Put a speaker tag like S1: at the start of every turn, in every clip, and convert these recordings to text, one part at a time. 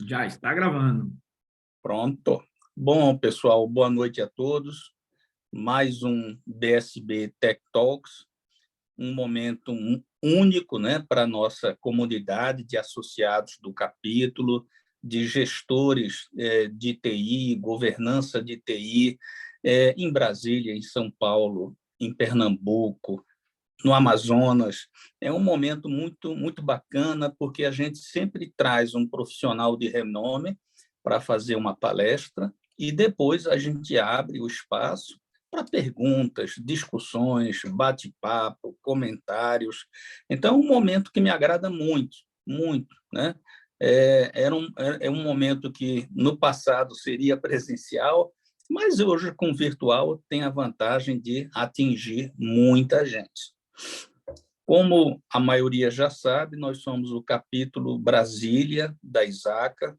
S1: Já está gravando.
S2: Pronto. Bom, pessoal, boa noite a todos. Mais um BSB Tech Talks, um momento único, né, para a nossa comunidade de associados do capítulo, de gestores de TI, governança de TI, em Brasília, em São Paulo, em Pernambuco, no Amazonas. É um momento muito bacana, porque a gente sempre traz um profissional de renome para fazer uma palestra e depois a gente abre o espaço para perguntas, discussões, bate-papo, comentários. Então, é um momento que me agrada muito, né? É um momento que no passado seria presencial, mas hoje, com virtual, tem a vantagem de atingir muita gente. Como a maioria já sabe, nós somos o capítulo Brasília da ISACA,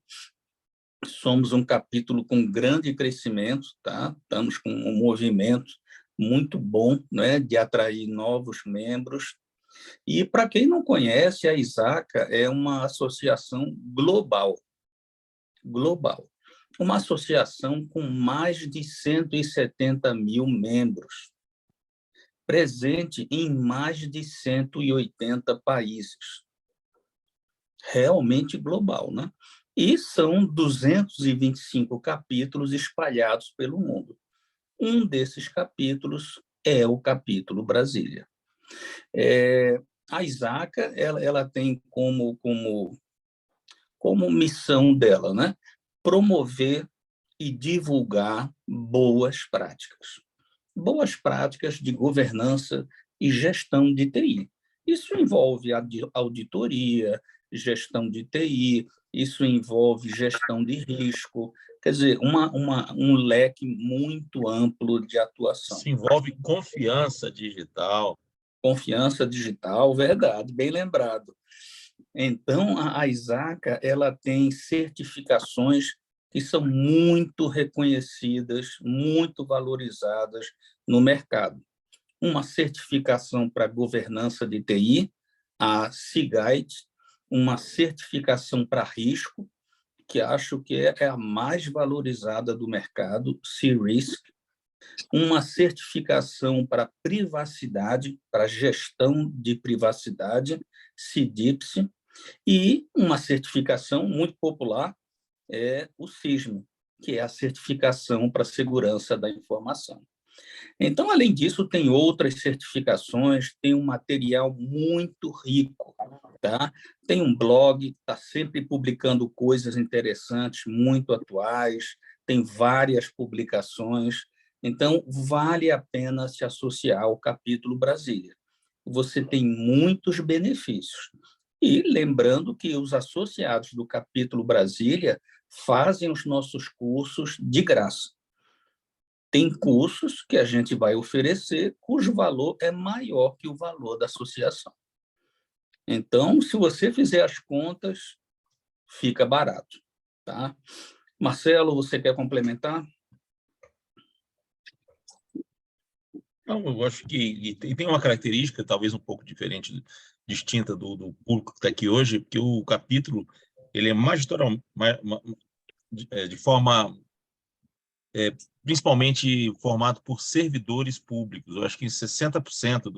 S2: somos um capítulo com grande crescimento, tá? Estamos com um movimento muito bom, né, de atrair novos membros. E, para quem não conhece, a ISACA é uma associação global, uma associação com mais de 170 mil membros, presente em mais de 180 países. Realmente global, né? E são 225 capítulos espalhados pelo mundo. Um desses capítulos é o capítulo Brasília. A ISACA ela tem como missão dela, né, promover e divulgar boas práticas de governança e gestão de TI. Isso envolve auditoria, gestão de TI, isso envolve gestão de risco, quer dizer, um leque muito amplo de atuação.
S3: Isso envolve confiança digital.
S2: Confiança digital, verdade, bem lembrado. Então, a ISACA ela tem certificações que são muito reconhecidas, muito valorizadas no mercado. Uma certificação para governança de TI, a CIGAIT, uma certificação para risco, que acho que é a mais valorizada do mercado, C-RISC, uma certificação para privacidade, para gestão de privacidade, CIDIPS, e uma certificação muito popular é o SISM, que é a certificação para segurança da informação. Então, além disso, tem outras certificações, tem um material muito rico, tá? Tem um blog, está sempre publicando coisas interessantes, muito atuais, tem várias publicações, então vale a pena se associar ao capítulo Brasília. Você tem muitos benefícios. E lembrando que os associados do capítulo Brasília fazem os nossos cursos de graça. Tem cursos que a gente vai oferecer cujo valor é maior que o valor da associação. Então, se você fizer as contas, fica barato, tá? Marcelo, você quer complementar?
S3: Não, eu acho que tem uma característica talvez um pouco diferente, distinta do público que está aqui hoje, porque o capítulo ele é magisterial, de forma principalmente formado por servidores públicos. Eu acho que 60%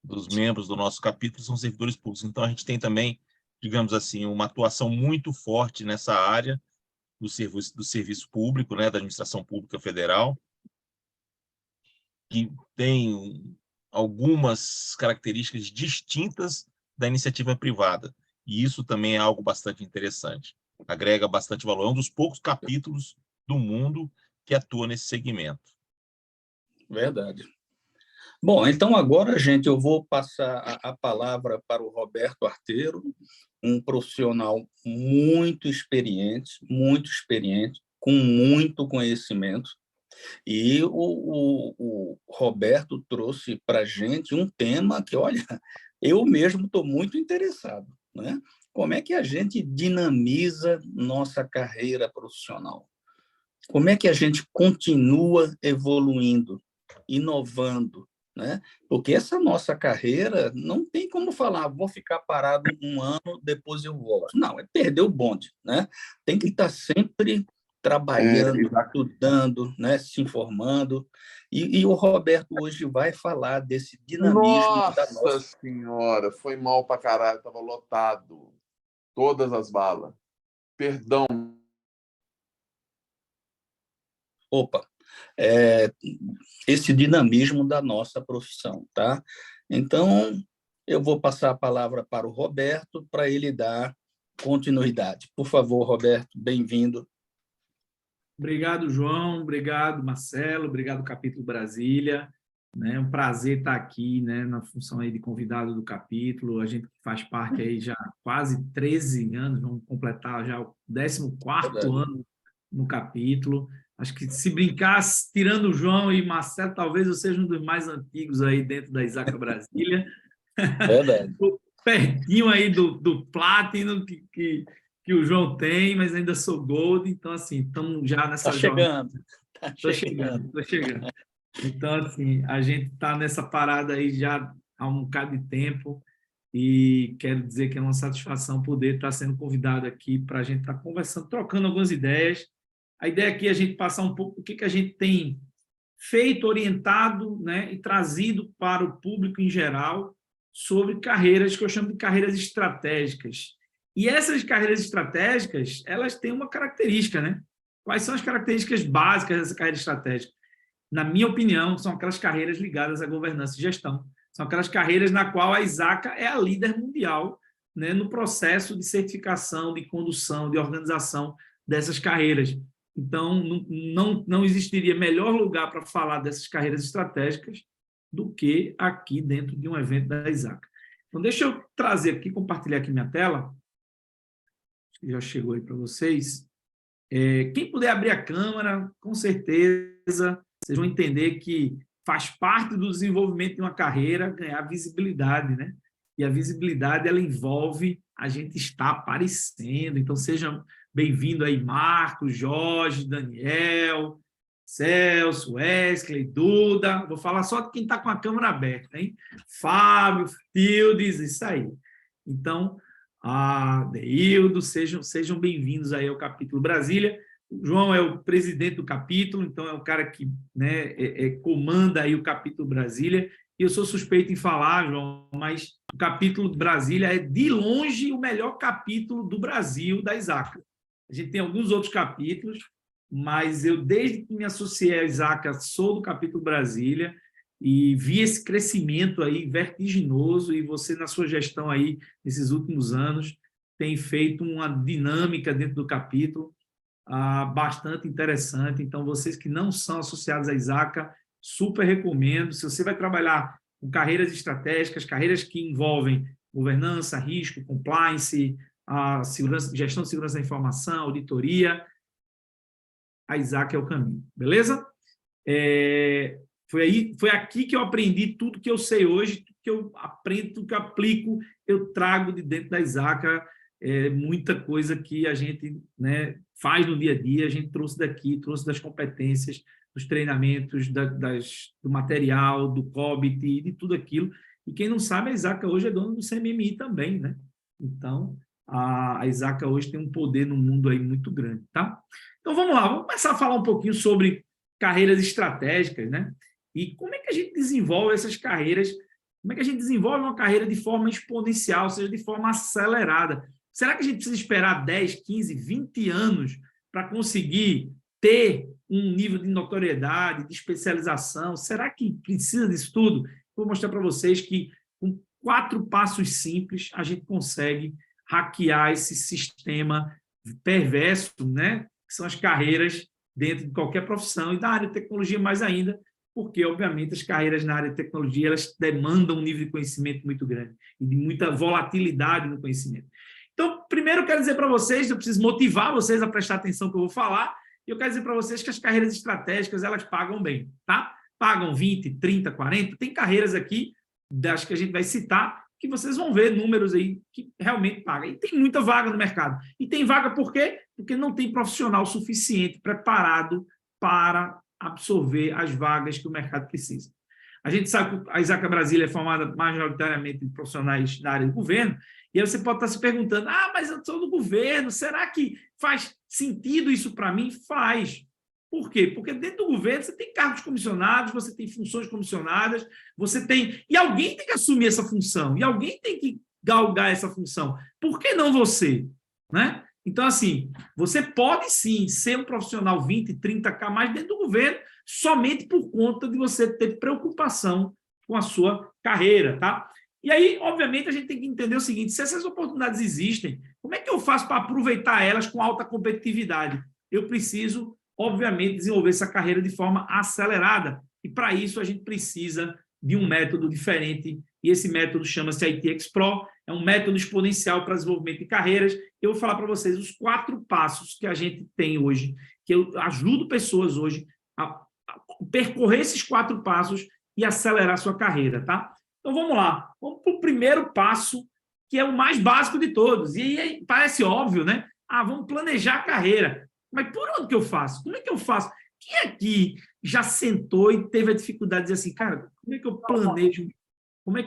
S3: dos membros do nosso capítulo são servidores públicos. Então, a gente tem também, digamos assim, uma atuação muito forte nessa área do serviço público, né, da administração pública federal, que tem algumas características distintas da iniciativa privada. E isso também é algo bastante interessante. Agrega bastante valor. É um dos poucos capítulos do mundo que atua nesse segmento.
S2: Verdade. Bom, então agora, gente, eu vou passar a palavra para o Roberto Arteiro, um profissional muito experiente, com muito conhecimento. E o Roberto trouxe para a gente um tema que, olha, eu mesmo estou muito interessado, né? Como é que a gente dinamiza nossa carreira profissional? Como é que a gente continua evoluindo, inovando, né? Porque essa nossa carreira não tem como falar, vou ficar parado um ano, depois eu volto. Não, é perder o bonde, né? Tem que estar sempre trabalhando, estudando, né? Se informando. E o Roberto hoje vai falar desse dinamismo da
S1: Nossa
S2: nossa...
S1: Senhora, foi mal pra caralho, tava lotado. Todas as balas. Perdão.
S2: Opa, esse dinamismo da nossa profissão, tá? Então, eu vou passar a palavra para o Roberto para ele dar continuidade. Por favor, Roberto, bem-vindo.
S4: Obrigado, João. Obrigado, Marcelo. Obrigado, Capítulo Brasília. É um prazer estar aqui, né, na função aí de convidado do capítulo. A gente faz parte aí já há quase 13 anos, vamos completar já o 14º ano no capítulo. Acho que se brincar, tirando o João e Marcelo, talvez eu seja um dos mais antigos aí dentro da ISACA Brasília.
S2: Verdade.
S4: Pertinho aí do Platinum que o João tem, mas ainda sou Gold, então assim, estamos já nessa
S2: jornada.
S4: Estou chegando. Então, assim, a gente está nessa parada aí já há um bocado de tempo e quero dizer que é uma satisfação poder estar sendo convidado aqui para a gente estar conversando, trocando algumas ideias. A ideia aqui é a gente passar um pouco o que a gente tem feito, orientado, né, e trazido para o público em geral sobre carreiras que eu chamo de carreiras estratégicas. E essas carreiras estratégicas, elas têm uma característica, né? Quais são as características básicas dessa carreira estratégica? Na minha opinião, são aquelas carreiras ligadas à governança e gestão. São aquelas carreiras na qual a ISACA é a líder mundial, né, no processo de certificação, de condução, de organização dessas carreiras. Então, não existiria melhor lugar para falar dessas carreiras estratégicas do que aqui dentro de um evento da ISACA. Então, deixa eu trazer aqui, compartilhar aqui minha tela. Acho que já chegou aí para vocês. Quem puder abrir a câmera, com certeza, vocês vão entender que faz parte do desenvolvimento de uma carreira ganhar visibilidade, né? E a visibilidade, ela envolve a gente estar aparecendo. Então, sejam bem-vindos aí, Marcos, Jorge, Daniel, Celso, Wesley, Duda. Vou falar só de quem está com a câmera aberta, hein? Fábio, Tildes, isso aí. Então, Deildo, sejam bem-vindos aí ao Capítulo Brasília. O João é o presidente do capítulo, então é o cara que, né, comanda aí o Capítulo Brasília. E eu sou suspeito em falar, João, mas o Capítulo Brasília é, de longe, o melhor capítulo do Brasil, da ISACA. A gente tem alguns outros capítulos, mas eu, desde que me associei à ISACA, sou do Capítulo Brasília e vi esse crescimento aí vertiginoso, e você, na sua gestão aí, nesses últimos anos, tem feito uma dinâmica dentro do capítulo bastante interessante. Então, vocês que não são associados à ISACA, super recomendo. Se você vai trabalhar com carreiras estratégicas, carreiras que envolvem governança, risco, compliance, gestão de segurança da informação, auditoria, a ISACA é o caminho, beleza? Foi aqui que eu aprendi tudo que eu sei hoje, tudo que eu aprendo, tudo que eu aplico, eu trago de dentro da ISACA. Muita coisa que a gente, né, faz no dia a dia, a gente trouxe daqui, trouxe das competências, dos treinamentos, do material, do COBIT, de tudo aquilo. E quem não sabe, a ISACA hoje é dona do CMMI também, né? Então, a ISACA hoje tem um poder no mundo aí muito grande, tá? Então, vamos lá, vamos começar a falar um pouquinho sobre carreiras estratégicas, né? E como é que a gente desenvolve essas carreiras, como é que a gente desenvolve uma carreira de forma exponencial, ou seja, de forma acelerada. Será que a gente precisa esperar 10, 15, 20 anos para conseguir ter um nível de notoriedade, de especialização? Será que precisa disso tudo? Vou mostrar para vocês que, com 4 passos simples, a gente consegue hackear esse sistema perverso, né? Que são as carreiras dentro de qualquer profissão, e da área de tecnologia mais ainda, porque, obviamente, as carreiras na área de tecnologia elas demandam um nível de conhecimento muito grande e de muita volatilidade no conhecimento. Então, primeiro eu quero dizer para vocês, eu preciso motivar vocês a prestar atenção no que eu vou falar, e eu quero dizer para vocês que as carreiras estratégicas, elas pagam bem, tá? Pagam 20, 30, 40, tem carreiras aqui, das que a gente vai citar, que vocês vão ver números aí que realmente pagam. E tem muita vaga no mercado. E tem vaga por quê? Porque não tem profissional suficiente preparado para absorver as vagas que o mercado precisa. A gente sabe que a Isaac Brasília é formada majoritariamente de profissionais da área do governo, e aí você pode estar se perguntando, mas eu sou do governo, será que faz sentido isso para mim? Faz. Por quê? Porque dentro do governo você tem cargos comissionados, você tem funções comissionadas, você tem... E alguém tem que assumir essa função, e alguém tem que galgar essa função. Por que não você? Né? Então, assim, você pode sim ser um profissional 20, 30K mais dentro do governo, somente por conta de você ter preocupação com a sua carreira, tá? E aí, obviamente, a gente tem que entender o seguinte, se essas oportunidades existem, como é que eu faço para aproveitar elas com alta competitividade? Eu preciso, obviamente, desenvolver essa carreira de forma acelerada, e para isso a gente precisa de um método diferente, e esse método chama-se ITX Pro, é um método exponencial para desenvolvimento de carreiras. Eu vou falar para vocês os 4 passos que a gente tem hoje, que eu ajudo pessoas hoje a percorrer esses 4 passos e acelerar a sua carreira, tá? Então, vamos lá. Vamos para o primeiro passo, que é o mais básico de todos. E aí parece óbvio, né? Vamos planejar a carreira. Mas por onde que eu faço? Como é que eu faço? Quem aqui já sentou e teve a dificuldade de dizer assim, cara, como é que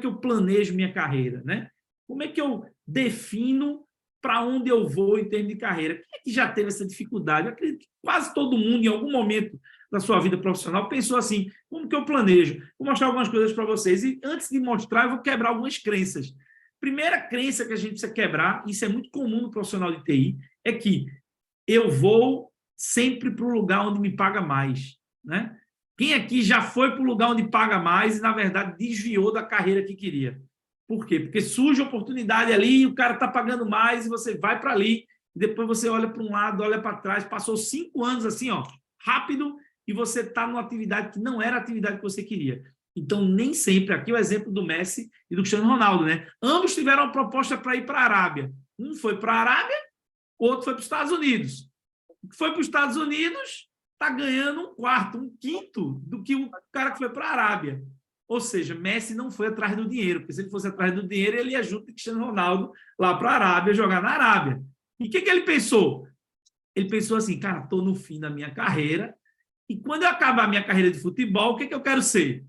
S4: eu planejo minha carreira, né? Como é que eu defino para onde eu vou em termos de carreira? Quem é que já teve essa dificuldade? Eu acredito que quase todo mundo, em algum momento da sua vida profissional, pensou assim, como que eu planejo? Vou mostrar algumas coisas para vocês. E antes de mostrar, eu vou quebrar algumas crenças. Primeira crença que a gente precisa quebrar, isso é muito comum no profissional de TI, é que eu vou sempre para o lugar onde me paga mais, né? Quem aqui já foi para o lugar onde paga mais e, na verdade, desviou da carreira que queria? Por quê? Porque surge oportunidade ali, o cara está pagando mais e você vai para ali, e depois você olha para um lado, olha para trás, passou 5 anos assim, ó, rápido, e você está numa atividade que não era a atividade que você queria. Então, nem sempre, aqui o exemplo do Messi e do Cristiano Ronaldo, né? Ambos tiveram uma proposta para ir para a Arábia. Um foi para a Arábia, o outro foi para os Estados Unidos. O que foi para os Estados Unidos está ganhando 1/4, 1/5 do que o cara que foi para a Arábia. Ou seja, Messi não foi atrás do dinheiro, porque se ele fosse atrás do dinheiro, ele ia junto com Cristiano Ronaldo lá para a Arábia, jogar na Arábia. E o que ele pensou? Ele pensou assim, cara, estou no fim da minha carreira, e quando eu acabar a minha carreira de futebol, o que eu quero ser?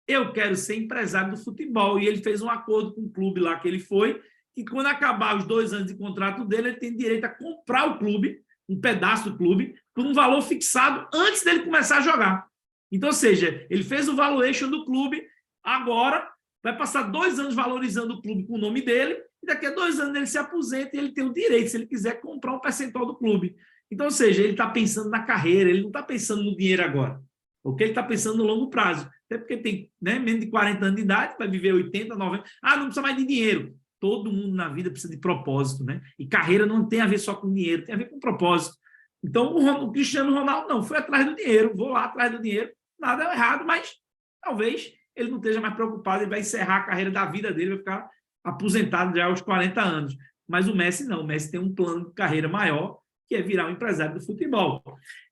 S4: Eu quero ser empresário do futebol. E ele fez um acordo com o clube lá que ele foi, e quando acabar os 2 anos de contrato dele, ele tem direito a comprar o clube, um pedaço do clube, por um valor fixado antes dele começar a jogar. Então, ou seja, ele fez o valuation do clube, agora vai passar 2 anos valorizando o clube com o nome dele, e daqui a 2 anos ele se aposenta e ele tem o direito, se ele quiser, comprar um percentual do clube. Então, ou seja, ele está pensando na carreira, ele não está pensando no dinheiro agora. Ok? Ele está pensando no longo prazo. Até porque tem, né, menos de 40 anos de idade, vai viver 80, 90. Não precisa mais de dinheiro. Todo mundo na vida precisa de propósito, né? E carreira não tem a ver só com dinheiro, tem a ver com propósito. Então, o Cristiano Ronaldo não foi atrás do dinheiro, vou lá atrás do dinheiro, nada errado, mas talvez ele não esteja mais preocupado, ele vai encerrar a carreira da vida dele, vai ficar aposentado já aos 40 anos. Mas o Messi não, o Messi tem um plano de carreira maior, que é virar um empresário do futebol.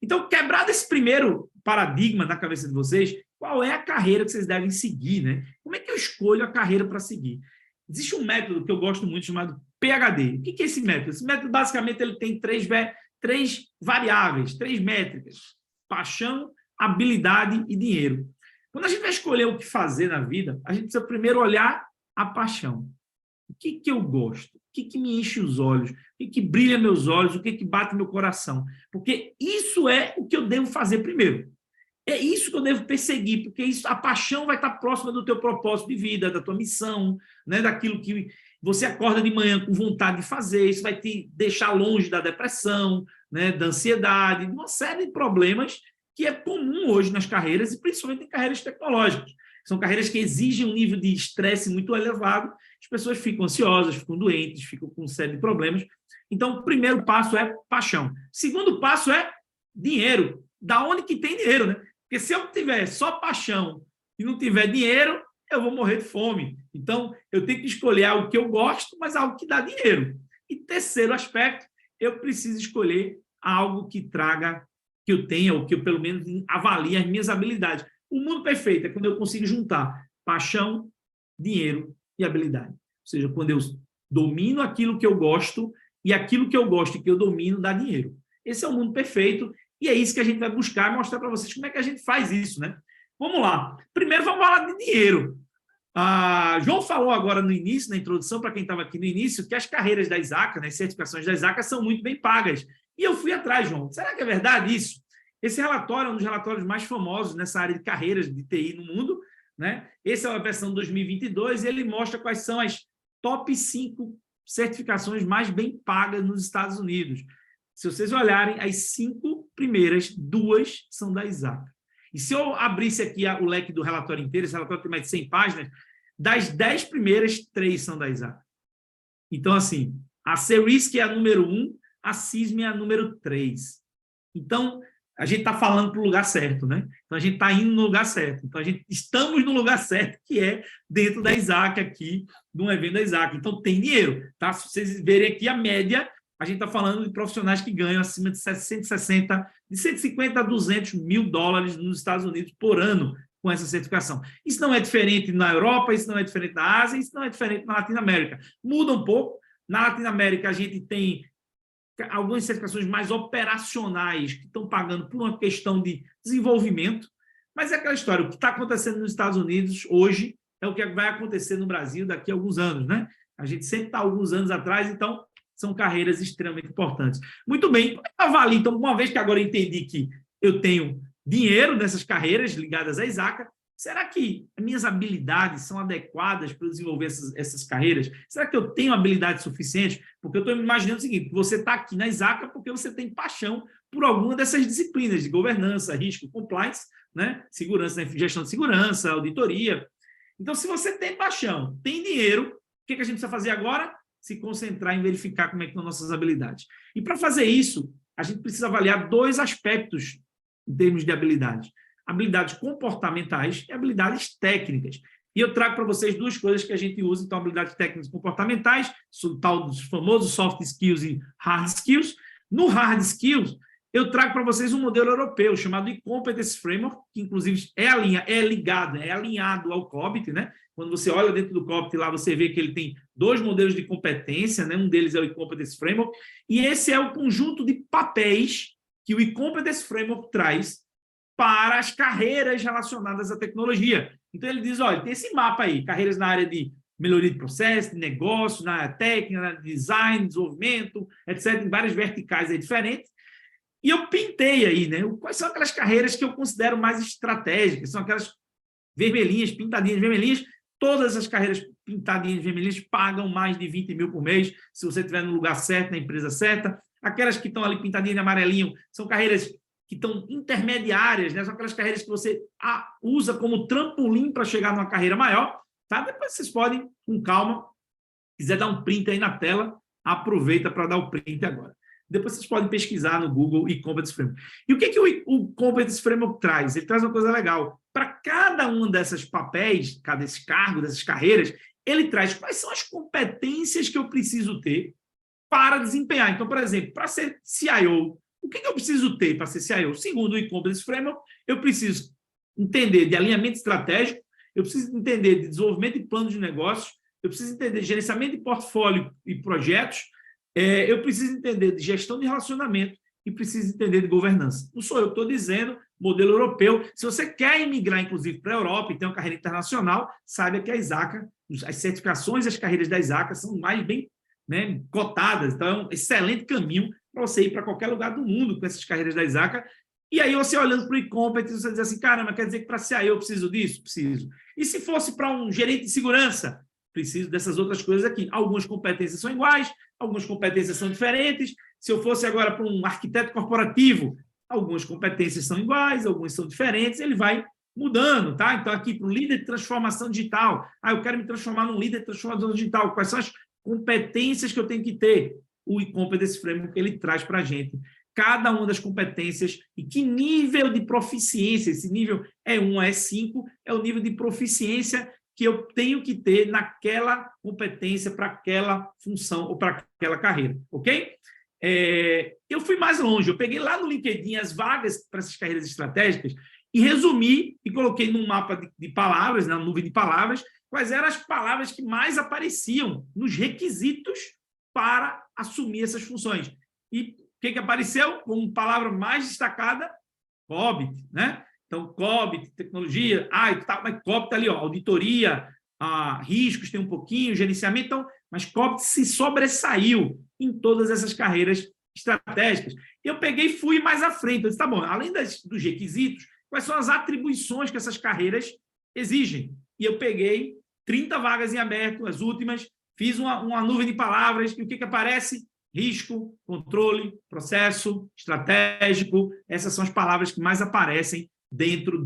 S4: Então, quebrado esse primeiro paradigma na cabeça de vocês, qual é a carreira que vocês devem seguir, né? Como é que eu escolho a carreira para seguir? Existe um método que eu gosto muito chamado PhD. O que é esse método? Esse método, basicamente, ele tem 3 variáveis, 3 métricas: paixão, habilidade e dinheiro. Quando a gente vai escolher o que fazer na vida, a gente precisa primeiro olhar a paixão. O que eu gosto? O que me enche os olhos? O que brilha meus olhos? O que bate meu coração? Porque isso é o que eu devo fazer primeiro. É isso que eu devo perseguir, porque a paixão vai estar próxima do teu propósito de vida, da tua missão, né, daquilo que você acorda de manhã com vontade de fazer. Isso vai te deixar longe da depressão, né, da ansiedade, de uma série de problemas que é comum hoje nas carreiras, e principalmente em carreiras tecnológicas. São carreiras que exigem um nível de estresse muito elevado, as pessoas ficam ansiosas, ficam doentes, ficam com uma série de problemas. Então, o primeiro passo é paixão. O segundo passo é dinheiro. Da onde que tem dinheiro, né? Porque se eu tiver só paixão e não tiver dinheiro, eu vou morrer de fome. Então, eu tenho que escolher algo que eu gosto, mas algo que dá dinheiro. E terceiro aspecto, eu preciso escolher algo que traga, que eu tenha, ou que eu pelo menos avalie as minhas habilidades. O mundo perfeito é quando eu consigo juntar paixão, dinheiro e habilidade. Ou seja, quando eu domino aquilo que eu gosto e aquilo que eu gosto e que eu domino dá dinheiro. Esse é o mundo perfeito. E é isso que a gente vai buscar, mostrar para vocês como é que a gente faz isso, né? Vamos lá. Primeiro, vamos falar de dinheiro. João falou agora no início, na introdução, para quem estava aqui no início, que as carreiras da ISACA, né, as certificações da ISACA, são muito bem pagas. E eu fui atrás, João. Será que é verdade isso? Esse relatório é um dos relatórios mais famosos nessa área de carreiras de TI no mundo, né? Essa é a versão 2022 e ele mostra quais são as top 5 certificações mais bem pagas nos Estados Unidos. Se vocês olharem, as 5 primeiras, 2 são da ISACA. E se eu abrisse aqui o leque do relatório inteiro, esse relatório tem mais de 100 páginas, das 10 primeiras, 3 são da ISACA. Então, assim, a CERISC é a número 1, a CISM é a número 3. Então, a gente está falando para o lugar certo, né? Então, a gente está indo no lugar certo. Então, estamos no lugar certo, que é dentro da ISACA aqui, de um evento da ISACA. Então, tem dinheiro, tá? Se vocês verem aqui a média, a gente está falando de profissionais que ganham acima de 160, de 150 a 200 mil dólares nos Estados Unidos por ano com essa certificação. Isso não é diferente na Europa, isso não é diferente na Ásia, isso não é diferente na Latinoamérica. Muda um pouco. Na Latinoamérica, a gente tem algumas certificações mais operacionais que estão pagando por uma questão de desenvolvimento, mas é aquela história, o que está acontecendo nos Estados Unidos hoje é o que vai acontecer no Brasil daqui a alguns anos, né? A gente sempre está alguns anos atrás, então são carreiras extremamente importantes. Muito bem, como é que eu avalio? Então, uma vez que agora eu entendi que eu tenho dinheiro nessas carreiras ligadas à ISACA, será que minhas habilidades são adequadas para desenvolver essas carreiras? Será que eu tenho habilidade suficiente? Porque eu estou imaginando o seguinte, você está aqui na ISACA porque você tem paixão por alguma dessas disciplinas de governança, risco, compliance, né? Segurança, né? Gestão de segurança, auditoria. Então, se você tem paixão, tem dinheiro, o que a gente precisa fazer agora? Se concentrar em verificar como é que estão nossas habilidades. E para fazer isso, a gente precisa avaliar 2 aspectos em termos de habilidade. Habilidades comportamentais e habilidades técnicas. E eu trago para vocês 2 coisas que a gente usa, então, habilidades técnicas e comportamentais, o tal dos famosos soft skills e hard skills. No hard skills, eu trago para vocês um modelo europeu chamado E-Competence Framework, que, inclusive, é alinhado ao COBIT, né? Quando você olha dentro do COBIT, lá você vê que ele tem 2 modelos de competência, né? Um deles é o E-Competence Framework, e esse é o conjunto de papéis que o E-Competence Framework traz para as carreiras relacionadas à tecnologia. Então, ele diz, olha, tem esse mapa aí, carreiras na área de melhoria de processo, de negócio, na área técnica, na área de design, desenvolvimento, etc., em várias verticais aí diferentes. E eu pintei aí, né? Quais são aquelas carreiras que eu considero mais estratégicas? São aquelas vermelhinhas, pintadinhas vermelhinhas. Todas as carreiras pintadinhas vermelhinhas pagam mais de 20 mil por mês, se você estiver no lugar certo, na empresa certa. Aquelas que estão ali pintadinhas de amarelinho são carreiras que estão intermediárias, né? São aquelas carreiras que você usa como trampolim para chegar numa carreira maior. Tá? Depois vocês podem, com calma, se quiser dar um print aí na tela, aproveita para dar o print agora. Depois vocês podem pesquisar no Google E-Competence Framework. E o que o Competence Framework traz? Ele traz uma coisa legal. Para cada um desses papéis, cada esse cargo, dessas carreiras, ele traz quais são as competências que eu preciso ter para desempenhar. Então, por exemplo, para ser CIO, o que eu preciso ter para ser CIO? Segundo o E-Competence Framework, eu preciso entender de alinhamento estratégico, eu preciso entender de desenvolvimento de plano de negócios, eu preciso entender de gerenciamento de portfólio e projetos, eu preciso entender de gestão de relacionamento e preciso entender de governança. Não sou eu que estou dizendo, modelo europeu. Se você quer emigrar, inclusive, para a Europa e ter uma carreira internacional, saiba que a ISACA, as certificações e as carreiras da ISACA são mais bem, né, cotadas. Então, é um excelente caminho para você ir para qualquer lugar do mundo com essas carreiras da ISACA. E aí, você olhando para o E-Competence, você diz assim, caramba, quer dizer que para CIO eu preciso disso? Preciso. E se fosse para um gerente de segurança? Preciso dessas outras coisas aqui. Algumas competências são iguais, algumas competências são diferentes. Se eu fosse agora para um arquiteto corporativo, algumas competências são iguais, algumas são diferentes, ele vai mudando, tá? Então, aqui, para o líder de transformação digital, eu quero me transformar num líder de transformação digital, quais são as competências que eu tenho que ter? O E-Competence Framework, ele traz para a gente cada uma das competências e que nível de proficiência, esse nível E1 a E5, é o nível de proficiência que eu tenho que ter naquela competência para aquela função ou para aquela carreira, ok? Eu fui mais longe, eu peguei lá no LinkedIn as vagas para essas carreiras estratégicas e resumi e coloquei num mapa de palavras, na nuvem de palavras, quais eram as palavras que mais apareciam nos requisitos para assumir essas funções. E o que apareceu como palavra mais destacada? COBIT, né? Então, COBIT, tecnologia, mas COBIT está ali, ó, auditoria, riscos tem um pouquinho, gerenciamento, então, mas COBIT se sobressaiu em todas essas carreiras estratégicas. Eu peguei e fui mais à frente. Eu disse, tá bom, além dos requisitos, quais são as atribuições que essas carreiras exigem? E eu peguei 30 vagas em aberto, as últimas, fiz uma nuvem de palavras, e o que aparece? Risco, controle, processo, estratégico, essas são as palavras que mais aparecem dentro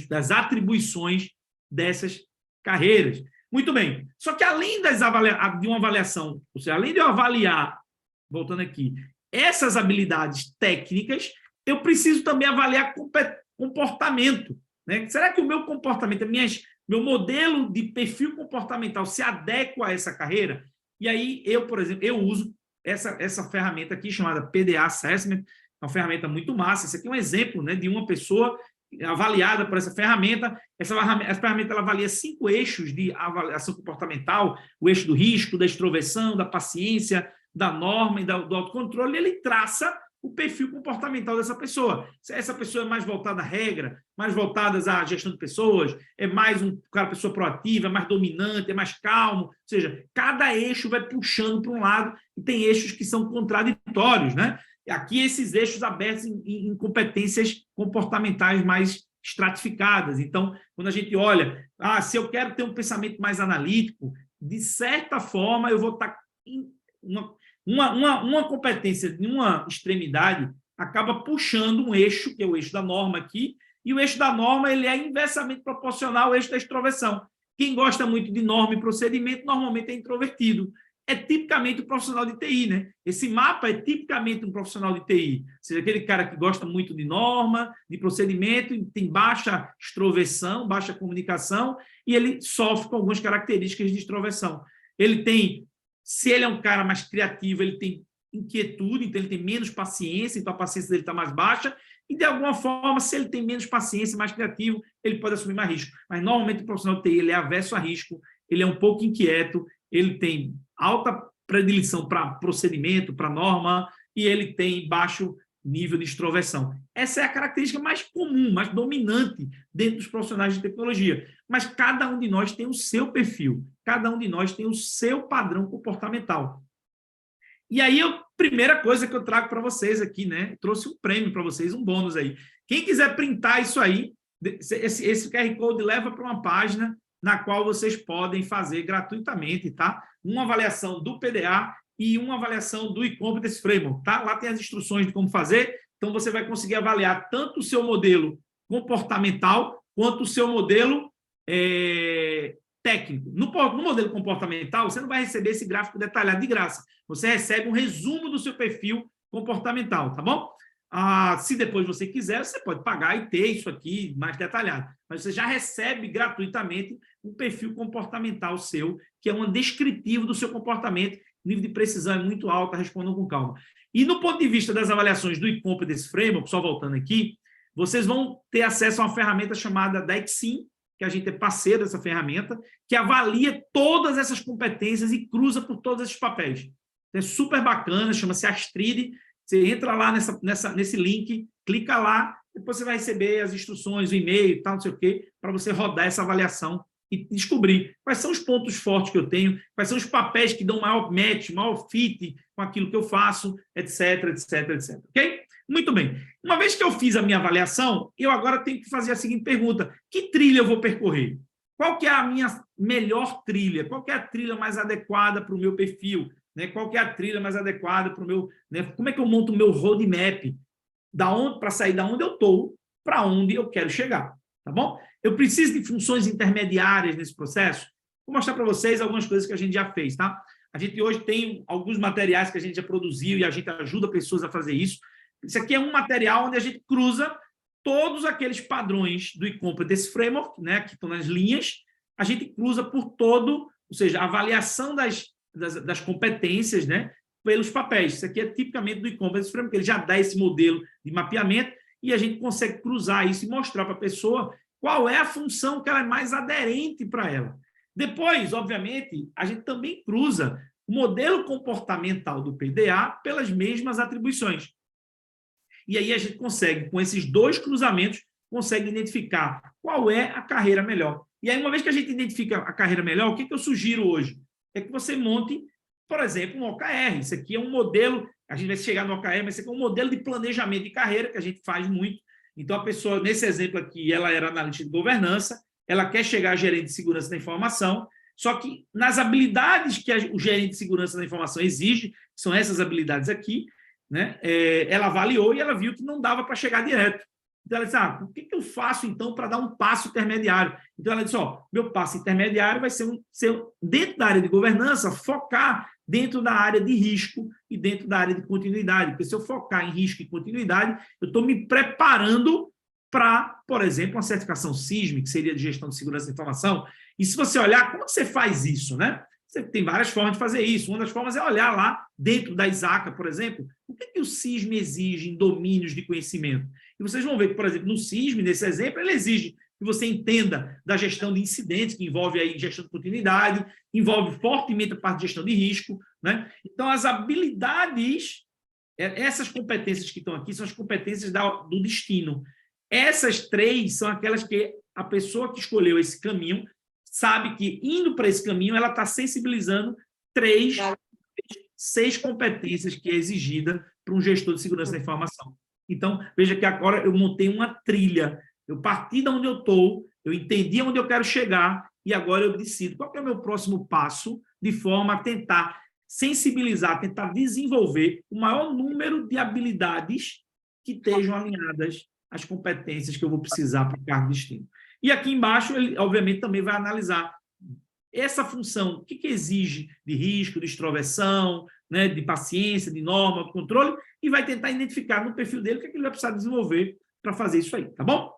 S4: das atribuições dessas carreiras. Muito bem. Só que além de uma avaliação, ou seja, além de eu avaliar, voltando aqui, essas habilidades técnicas, eu preciso também avaliar comportamento, né? Será que o meu comportamento, meu modelo de perfil comportamental se adequa a essa carreira? E aí, por exemplo, eu uso essa ferramenta aqui chamada PDA Assessment, uma ferramenta muito massa. Esse aqui é um exemplo, né, de uma pessoa avaliada por essa ferramenta. Essa ferramenta ela avalia 5 eixos de avaliação comportamental: o eixo do risco, da extroversão, da paciência, da norma e do autocontrole, e ele traça o perfil comportamental dessa pessoa. Se essa pessoa é mais voltada à regra, mais voltada à gestão de pessoas, é mais pessoa proativa, é mais dominante, é mais calmo, ou seja, cada eixo vai puxando para um lado e tem eixos que são contraditórios, né? Aqui esses eixos abertos em competências comportamentais mais estratificadas. Então, quando a gente olha, se eu quero ter um pensamento mais analítico, de certa forma eu vou estar em uma competência de uma extremidade acaba puxando um eixo, que é o eixo da norma aqui, e o eixo da norma ele é inversamente proporcional ao eixo da extroversão. Quem gosta muito de norma e procedimento normalmente é introvertido. É tipicamente um profissional de TI, né? Esse mapa é tipicamente um profissional de TI. Ou seja, aquele cara que gosta muito de norma, de procedimento, tem baixa extroversão, baixa comunicação, e ele sofre com algumas características de extroversão. Se ele é um cara mais criativo, ele tem inquietude, então ele tem menos paciência, então a paciência dele está mais baixa, e de alguma forma, se ele tem menos paciência, mais criativo, ele pode assumir mais risco. Mas normalmente o profissional de TI ele é averso a risco, ele é um pouco inquieto, ele tem alta predileção para procedimento, para norma, e ele tem baixo nível de extroversão. Essa é a característica mais comum, mais dominante dentro dos profissionais de tecnologia. Mas cada um de nós tem o seu perfil, cada um de nós tem o seu padrão comportamental. E aí, a primeira coisa que eu trago para vocês aqui, né? Eu trouxe um prêmio para vocês, um bônus aí. Quem quiser printar isso aí, esse QR Code leva para uma página na qual vocês podem fazer gratuitamente, tá? Uma avaliação do PDA e uma avaliação do E-Competence Framework, tá? Lá tem as instruções de como fazer, então você vai conseguir avaliar tanto o seu modelo comportamental quanto o seu modelo técnico. No modelo comportamental, você não vai receber esse gráfico detalhado de graça, você recebe um resumo do seu perfil comportamental, tá bom? Se depois você quiser, você pode pagar e ter isso aqui mais detalhado, mas você já recebe gratuitamente um perfil comportamental seu, que é um descritivo do seu comportamento. O nível de precisão é muito alto, respondam com calma. E no ponto de vista das avaliações do E-Competence Framework, só voltando aqui, vocês vão ter acesso a uma ferramenta chamada Dexim, que a gente é parceiro dessa ferramenta, que avalia todas essas competências e cruza por todos esses papéis. É super bacana, chama-se Astrid. Você entra lá nesse link, clica lá, depois você vai receber as instruções, o e-mail e tal, não sei o quê, para você rodar essa avaliação e descobrir quais são os pontos fortes que eu tenho, quais são os papéis que dão maior match, maior fit com aquilo que eu faço, etc, etc, etc. Ok? Muito bem. Uma vez que eu fiz a minha avaliação, eu agora tenho que fazer a seguinte pergunta: que trilha eu vou percorrer? Qual que é a minha melhor trilha? Qual que é a trilha mais adequada para o meu perfil? Né? Qual que é a trilha mais adequada para o meu... Né? Como é que eu monto o meu roadmap? Para sair da onde eu estou para onde eu quero chegar. Tá bom? Eu preciso de funções intermediárias nesse processo. Vou mostrar para vocês algumas coisas que a gente já fez, tá? A gente hoje tem alguns materiais que a gente já produziu e a gente ajuda pessoas a fazer isso. Isso aqui é um material onde a gente cruza todos aqueles padrões do E-Competence Framework, né, que estão nas linhas, a gente cruza por todo, ou seja, a avaliação das competências, né, pelos papéis. Isso aqui é tipicamente do E-Competence Framework, ele já dá esse modelo de mapeamento e a gente consegue cruzar isso e mostrar para a pessoa qual é a função que ela é mais aderente para ela. Depois, obviamente, a gente também cruza o modelo comportamental do PDA pelas mesmas atribuições. E aí a gente consegue, com esses dois cruzamentos, consegue identificar qual é a carreira melhor. E aí, uma vez que a gente identifica a carreira melhor, o que eu sugiro hoje? É que você monte, por exemplo, um OKR. Isso aqui é um modelo, a gente vai chegar no OKR, mas isso aqui é um modelo de planejamento de carreira que a gente faz muito. Então, a pessoa, nesse exemplo aqui, ela era analista de governança, ela quer chegar a gerente de segurança da informação, só que nas habilidades que o gerente de segurança da informação exige, são essas habilidades aqui, né? Ela avaliou e ela viu que não dava para chegar direto. Então, ela disse, o que eu faço, então, para dar um passo intermediário? Então, ela disse, meu passo intermediário vai ser dentro da área de governança, focar dentro da área de risco e dentro da área de continuidade. Porque se eu focar em risco e continuidade, eu estou me preparando para, por exemplo, uma certificação SISM, que seria de gestão de segurança da informação. E se você olhar, como você faz isso, né? Você tem várias formas de fazer isso. Uma das formas é olhar lá dentro da ISACA, por exemplo, o que o SISM exige em domínios de conhecimento. E vocês vão ver que, por exemplo, no SISM, nesse exemplo, ele exige que você entenda da gestão de incidentes, que envolve aí gestão de continuidade, envolve fortemente a parte de gestão de risco, né? Então, as habilidades, essas competências que estão aqui, são as competências do destino. Essas 3 são aquelas que a pessoa que escolheu esse caminho sabe que, indo para esse caminho, ela está sensibilizando 6 competências que é exigida para um gestor de segurança da informação. Então, veja que agora eu montei uma trilha. Eu parti de onde eu estou, eu entendi onde eu quero chegar, e agora eu decido qual é o meu próximo passo, de forma a tentar sensibilizar, tentar desenvolver o maior número de habilidades que estejam alinhadas às competências que eu vou precisar para o cargo de destino. E aqui embaixo, ele, obviamente, também vai analisar essa função, o que exige de risco, de extroversão, né, de paciência, de norma, de controle, e vai tentar identificar no perfil dele o que ele vai precisar desenvolver para fazer isso aí, tá bom?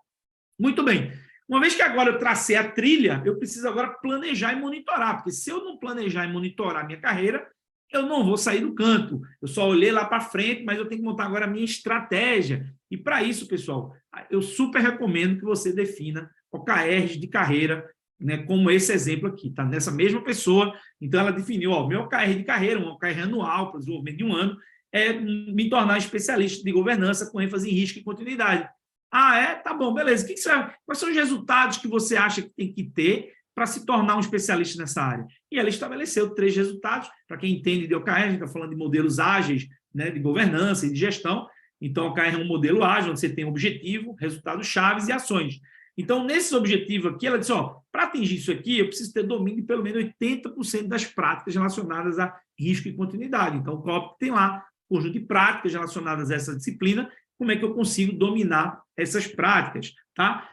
S4: Muito bem. Uma vez que agora eu tracei a trilha, eu preciso agora planejar e monitorar, porque se eu não planejar e monitorar a minha carreira, eu não vou sair do canto. Eu só olhei lá para frente, mas eu tenho que montar agora a minha estratégia. E para isso, pessoal, eu super recomendo que você defina OKRs de carreira, né, como esse exemplo aqui, tá? Nessa mesma pessoa, então ela definiu, meu OKR de carreira, um OKR anual para o desenvolvimento de um ano, é me tornar especialista de governança com ênfase em risco e continuidade. Tá bom, beleza. Quais são os resultados que você acha que tem que ter para se tornar um especialista nessa área? E ela estabeleceu 3 resultados. Para quem entende de OKR, a gente está falando de modelos ágeis, né, de governança e de gestão. Então, o OKR é um modelo ágil, onde você tem objetivo, resultados chaves e ações. Então, nesses objetivos aqui, ela disse, para atingir isso aqui, eu preciso ter domínio de pelo menos 80% das práticas relacionadas a risco e continuidade. Então, o COP tem lá um conjunto de práticas relacionadas a essa disciplina. Como é que eu consigo dominar essas práticas? Tá?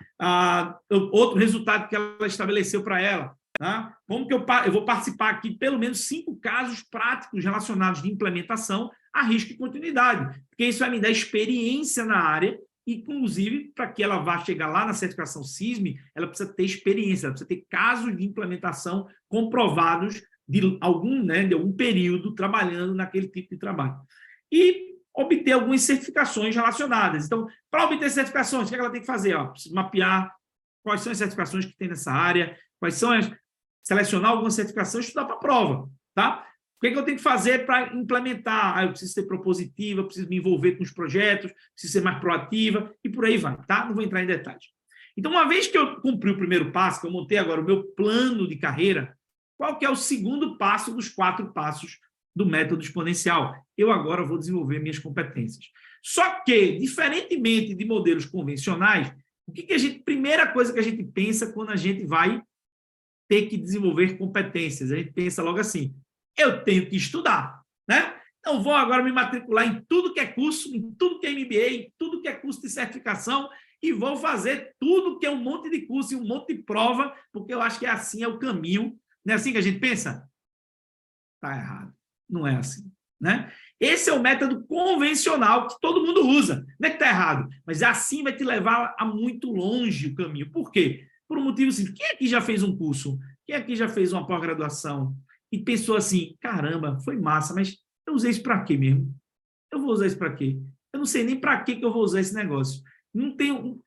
S4: Outro resultado que ela estabeleceu para ela, tá? Como que eu vou participar aqui de pelo menos 5 casos práticos relacionados de implementação a risco e continuidade, porque isso vai me dar experiência na área. Inclusive, para que ela vá chegar lá na certificação SISM, ela precisa ter experiência, ela precisa ter casos de implementação comprovados de algum período trabalhando naquele tipo de trabalho. E obter algumas certificações relacionadas. Então, para obter certificações, o que ela tem que fazer? Precisa mapear quais são as certificações que tem nessa área, selecionar algumas certificações e estudar para a prova. Tá? O que eu tenho que fazer para implementar? Eu preciso ser propositiva, eu preciso me envolver com os projetos, preciso ser mais proativa, e por aí vai, tá? Não vou entrar em detalhes. Então, uma vez que eu cumpri o primeiro passo, que eu montei agora o meu plano de carreira, qual que é o segundo passo dos 4 passos do método exponencial? Eu agora vou desenvolver minhas competências. Só que, diferentemente de modelos convencionais, primeira coisa que a gente pensa quando a gente vai ter que desenvolver competências? A gente pensa logo assim, eu tenho que estudar, né? Então, vou agora me matricular em tudo que é curso, em tudo que é MBA, em tudo que é curso de certificação, e vou fazer tudo que é um monte de curso e um monte de prova, porque eu acho que assim é o caminho. Não é assim que a gente pensa? Está errado. Não é assim, né? Esse é o método convencional que todo mundo usa. Não é que está errado, mas assim vai te levar a muito longe o caminho. Por quê? Por um motivo simples. Quem aqui já fez um curso? Quem aqui já fez uma pós-graduação? E pensou assim, caramba, foi massa, mas eu usei isso para quê mesmo? Eu vou usar isso para quê? Eu não sei nem para que eu vou usar esse negócio. Não tenho,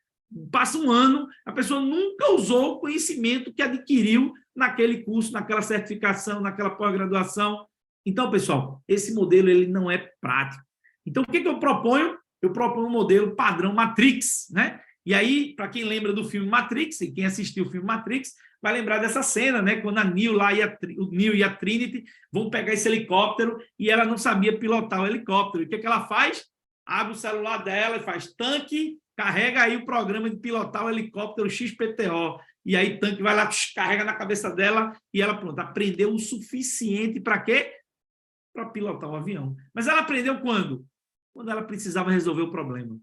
S4: passa um ano, a pessoa nunca usou o conhecimento que adquiriu naquele curso, naquela certificação, naquela pós-graduação. Então, pessoal, esse modelo ele não é prático. Então, o que eu proponho? Eu proponho um modelo padrão Matrix, né? E aí, para quem lembra do filme Matrix, e quem assistiu o filme Matrix, vai lembrar dessa cena, né? Quando a Neo, o Neo e a Trinity vão pegar esse helicóptero e ela não sabia pilotar o helicóptero. E o que ela faz? Abre o celular dela e faz tanque, carrega aí o programa de pilotar o helicóptero XPTO. E aí tanque vai lá, carrega na cabeça dela e ela, pronto, aprendeu o suficiente para quê? Para pilotar o avião. Mas ela aprendeu quando? Quando ela precisava resolver o problema.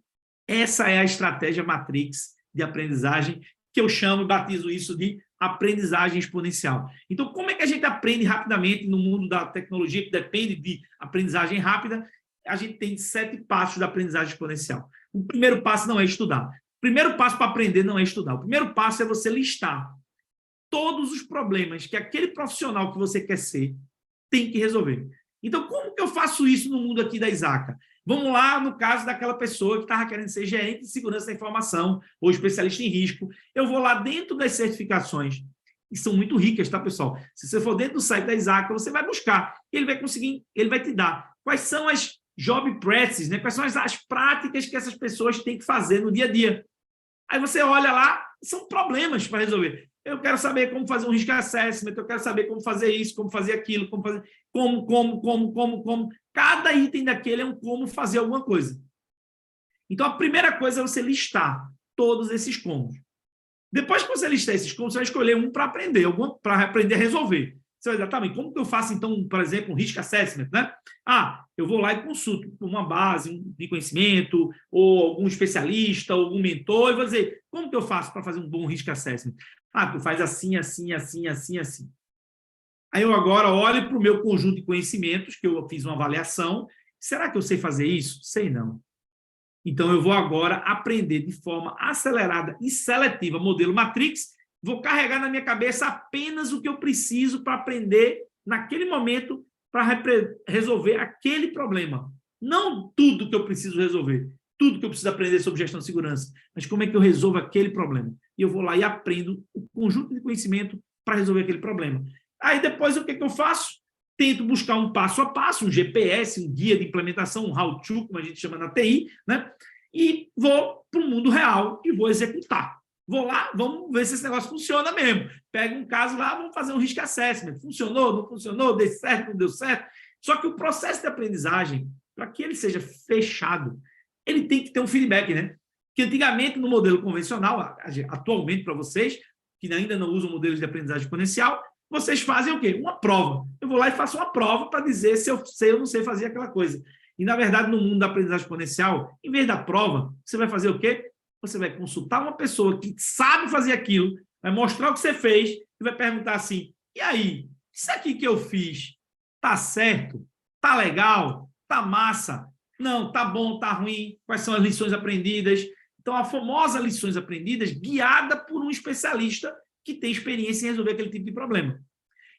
S4: Essa é a estratégia Matrix de aprendizagem, que eu chamo e batizo isso de aprendizagem exponencial. Então, como é que a gente aprende rapidamente no mundo da tecnologia, que depende de aprendizagem rápida? A gente tem 7 passos da aprendizagem exponencial. O primeiro passo não é estudar. O primeiro passo para aprender não é estudar. O primeiro passo é você listar todos os problemas que aquele profissional que você quer ser tem que resolver. Então, como que eu faço isso no mundo aqui da Isaca? Vamos lá no caso daquela pessoa que estava querendo ser gerente de segurança da informação ou especialista em risco. Eu vou lá dentro das certificações, e são muito ricas, tá, pessoal? Se você for dentro do site da Isaca, você vai buscar, e ele vai conseguir, ele vai te dar quais são as job practices, né? Quais são as práticas que essas pessoas têm que fazer no dia a dia. Aí você olha lá, são problemas para resolver. Eu quero saber como fazer um risk assessment, eu quero saber como fazer isso, como fazer aquilo, como fazer... Como. Cada item daquele é um como fazer alguma coisa. Então, a primeira coisa é você listar todos esses comos. Depois que você listar esses comos, você vai escolher um para aprender, para aprender a resolver. Você vai dizer, tá, mas como que eu faço, então, por exemplo, um risk assessment, né? Ah, eu vou lá e consulto uma base de conhecimento, ou algum especialista, ou algum mentor, e vou dizer, como que eu faço para fazer um bom risk assessment? Ah, tu faz assim, assim, assim, assim, assim. Aí eu agora olho para o meu conjunto de conhecimentos, que eu fiz uma avaliação. Será que eu sei fazer isso? Sei não. Então, eu vou agora aprender de forma acelerada e seletiva, modelo Matrix, vou carregar na minha cabeça apenas o que eu preciso para aprender naquele momento para resolver aquele problema. Não tudo que eu preciso resolver, tudo que eu preciso aprender sobre gestão de segurança, mas como é que eu resolvo aquele problema. E eu vou lá e aprendo o conjunto de conhecimento para resolver aquele problema. Aí depois o que eu faço? Tento buscar um passo a passo, um GPS, um guia de implementação, um how-to, como a gente chama na TI, né? E vou para o mundo real e vou executar. Vou lá, vamos ver se esse negócio funciona mesmo. Pega um caso lá, vamos fazer um risk assessment. Funcionou, não funcionou, deu certo, não deu certo. Só que o processo de aprendizagem, para que ele seja fechado, ele tem que ter um feedback, né? Que antigamente, no modelo convencional, atualmente para vocês, que ainda não usam modelos de aprendizagem exponencial, vocês fazem o quê? Uma prova. Eu vou lá e faço uma prova para dizer se eu sei ou não sei fazer aquela coisa. E, na verdade, no mundo da aprendizagem exponencial, em vez da prova, você vai fazer o quê? Você vai consultar uma pessoa que sabe fazer aquilo, vai mostrar o que você fez e vai perguntar assim, e aí, isso aqui que eu fiz, tá certo? Tá legal? Tá massa? Não, tá bom, tá ruim? Quais são as lições aprendidas? Então, a famosa lições aprendidas guiada por um especialista que tem experiência em resolver aquele tipo de problema.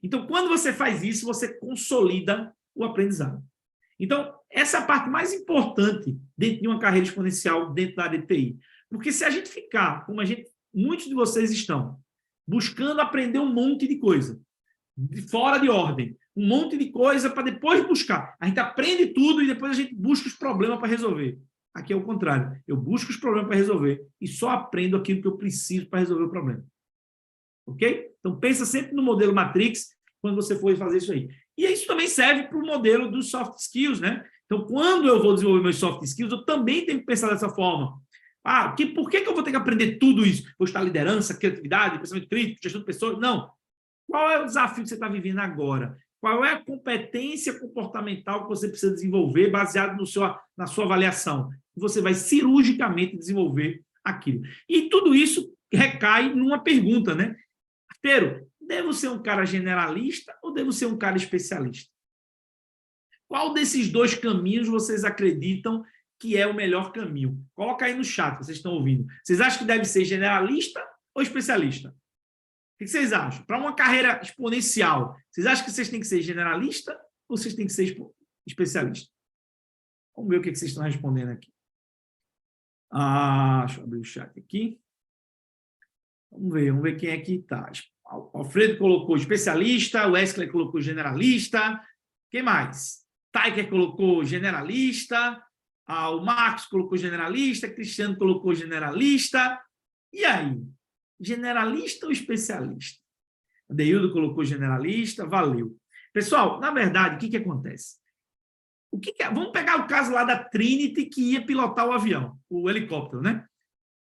S4: Então, quando você faz isso, você consolida o aprendizado. Então, essa é a parte mais importante dentro de uma carreira exponencial dentro da área de TI. Porque se a gente ficar, como muitos de vocês estão, buscando aprender um monte de coisa, fora de ordem, um monte de coisa para depois buscar. A gente aprende tudo e depois a gente busca os problemas para resolver. Aqui é o contrário. Eu busco os problemas para resolver e só aprendo aquilo que eu preciso para resolver o problema. Ok? Então, pensa sempre no modelo Matrix quando você for fazer isso aí. E isso também serve para o modelo dos soft skills, né? Então, quando eu vou desenvolver meus soft skills, eu também tenho que pensar dessa forma. Ah, por que eu vou ter que aprender tudo isso? Vou estar liderança, criatividade, pensamento crítico, gestão de pessoas? Não. Qual é o desafio que você está vivendo agora? Qual é a competência comportamental que você precisa desenvolver baseado na sua avaliação? Você vai cirurgicamente desenvolver aquilo. E tudo isso recai numa pergunta, né? Arteiro, devo ser um cara generalista ou devo ser um cara especialista? Qual desses dois caminhos vocês acreditam que é o melhor caminho? Coloca aí no chat, vocês estão ouvindo. Vocês acham que deve ser generalista ou especialista? O que vocês acham? Para uma carreira exponencial, vocês acham que vocês têm que ser generalista ou vocês têm que ser especialista? Vamos ver o que vocês estão respondendo aqui. Deixa eu abrir o chat aqui. Vamos ver quem é que está. O Alfredo colocou especialista, o Wesley colocou generalista. Quem mais? Tiger colocou generalista. o Marcos colocou generalista, Cristiano colocou generalista. E aí? Generalista ou especialista? Deildo colocou generalista, valeu. Pessoal, na verdade, o que acontece? Vamos pegar o caso lá da Trinity, que ia pilotar o avião, o helicóptero, né?